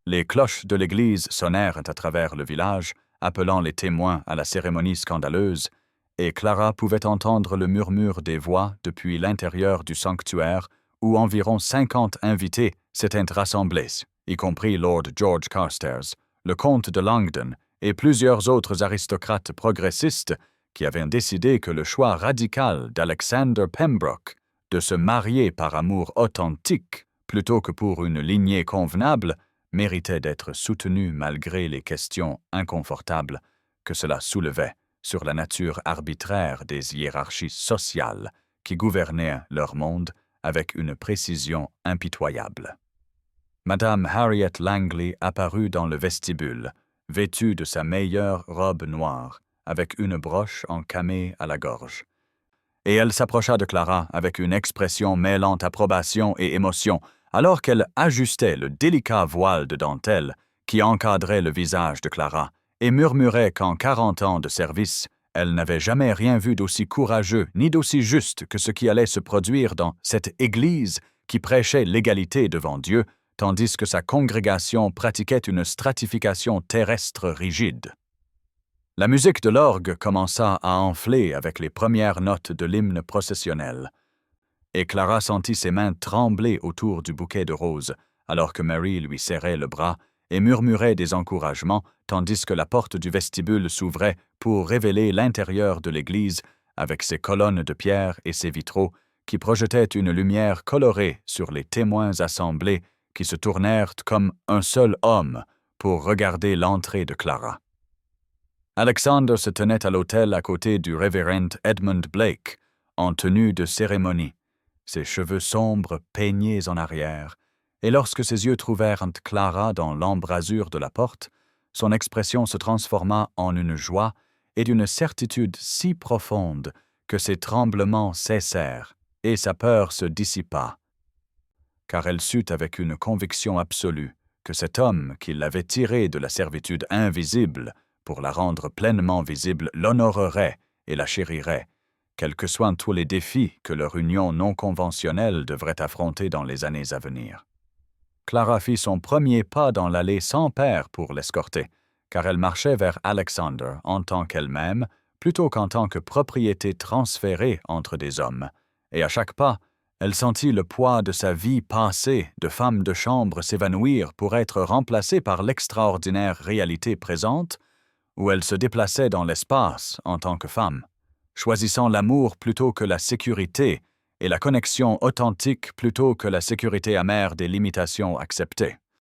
Les cloches de l'église sonnèrent à travers le village, appelant les témoins à la cérémonie scandaleuse, et Clara pouvait entendre le murmure des voix depuis l'intérieur du sanctuaire où environ 50 invités s'étaient rassemblés, y compris Lord George Carstairs, le comte de Langdon et plusieurs autres aristocrates progressistes qui avaient décidé que le choix radical d'Alexander Pembroke de se marier par amour authentique plutôt que pour une lignée convenable méritait d'être soutenu malgré les questions inconfortables que cela soulevait sur la nature arbitraire des hiérarchies sociales qui gouvernaient leur monde avec une précision impitoyable. Madame Harriet Langley apparut dans le vestibule, vêtue de sa meilleure robe noire, avec une broche en camée à la gorge. Et elle s'approcha de Clara avec une expression mêlant approbation et émotion, alors qu'elle ajustait le délicat voile de dentelle qui encadrait le visage de Clara, et murmurait qu'en 40 ans de service, elle n'avait jamais rien vu d'aussi courageux ni d'aussi juste que ce qui allait se produire dans cette Église qui prêchait l'égalité devant Dieu, tandis que sa congrégation pratiquait une stratification terrestre rigide. La musique de l'orgue commença à enfler avec les premières notes de l'hymne processionnel, et Clara sentit ses mains trembler autour du bouquet de roses, alors que Mary lui serrait le bras et murmurait des encouragements, tandis que la porte du vestibule s'ouvrait pour révéler l'intérieur de l'église avec ses colonnes de pierre et ses vitraux qui projetaient une lumière colorée sur les témoins assemblés qui se tournèrent comme un seul homme pour regarder l'entrée de Clara. Alexander se tenait à l'autel à côté du révérend Edmund Blake, en tenue de cérémonie, ses cheveux sombres peignés en arrière, et lorsque ses yeux trouvèrent Clara dans l'embrasure de la porte, son expression se transforma en une joie et d'une certitude si profonde que ses tremblements cessèrent et sa peur se dissipa, car elle sut avec une conviction absolue que cet homme qui l'avait tirée de la servitude invisible pour la rendre pleinement visible l'honorerait et la chérirait, quels que soient tous les défis que leur union non conventionnelle devrait affronter dans les années à venir. Clara fit son premier pas dans l'allée sans père pour l'escorter, car elle marchait vers Alexander en tant qu'elle-même, plutôt qu'en tant que propriété transférée entre des hommes, et à chaque pas, elle sentit le poids de sa vie passée de femme de chambre s'évanouir pour être remplacée par l'extraordinaire réalité présente, où elle se déplaçait dans l'espace en tant que femme, choisissant l'amour plutôt que la sécurité, et la connexion authentique plutôt que la sécurité amère des limitations acceptées.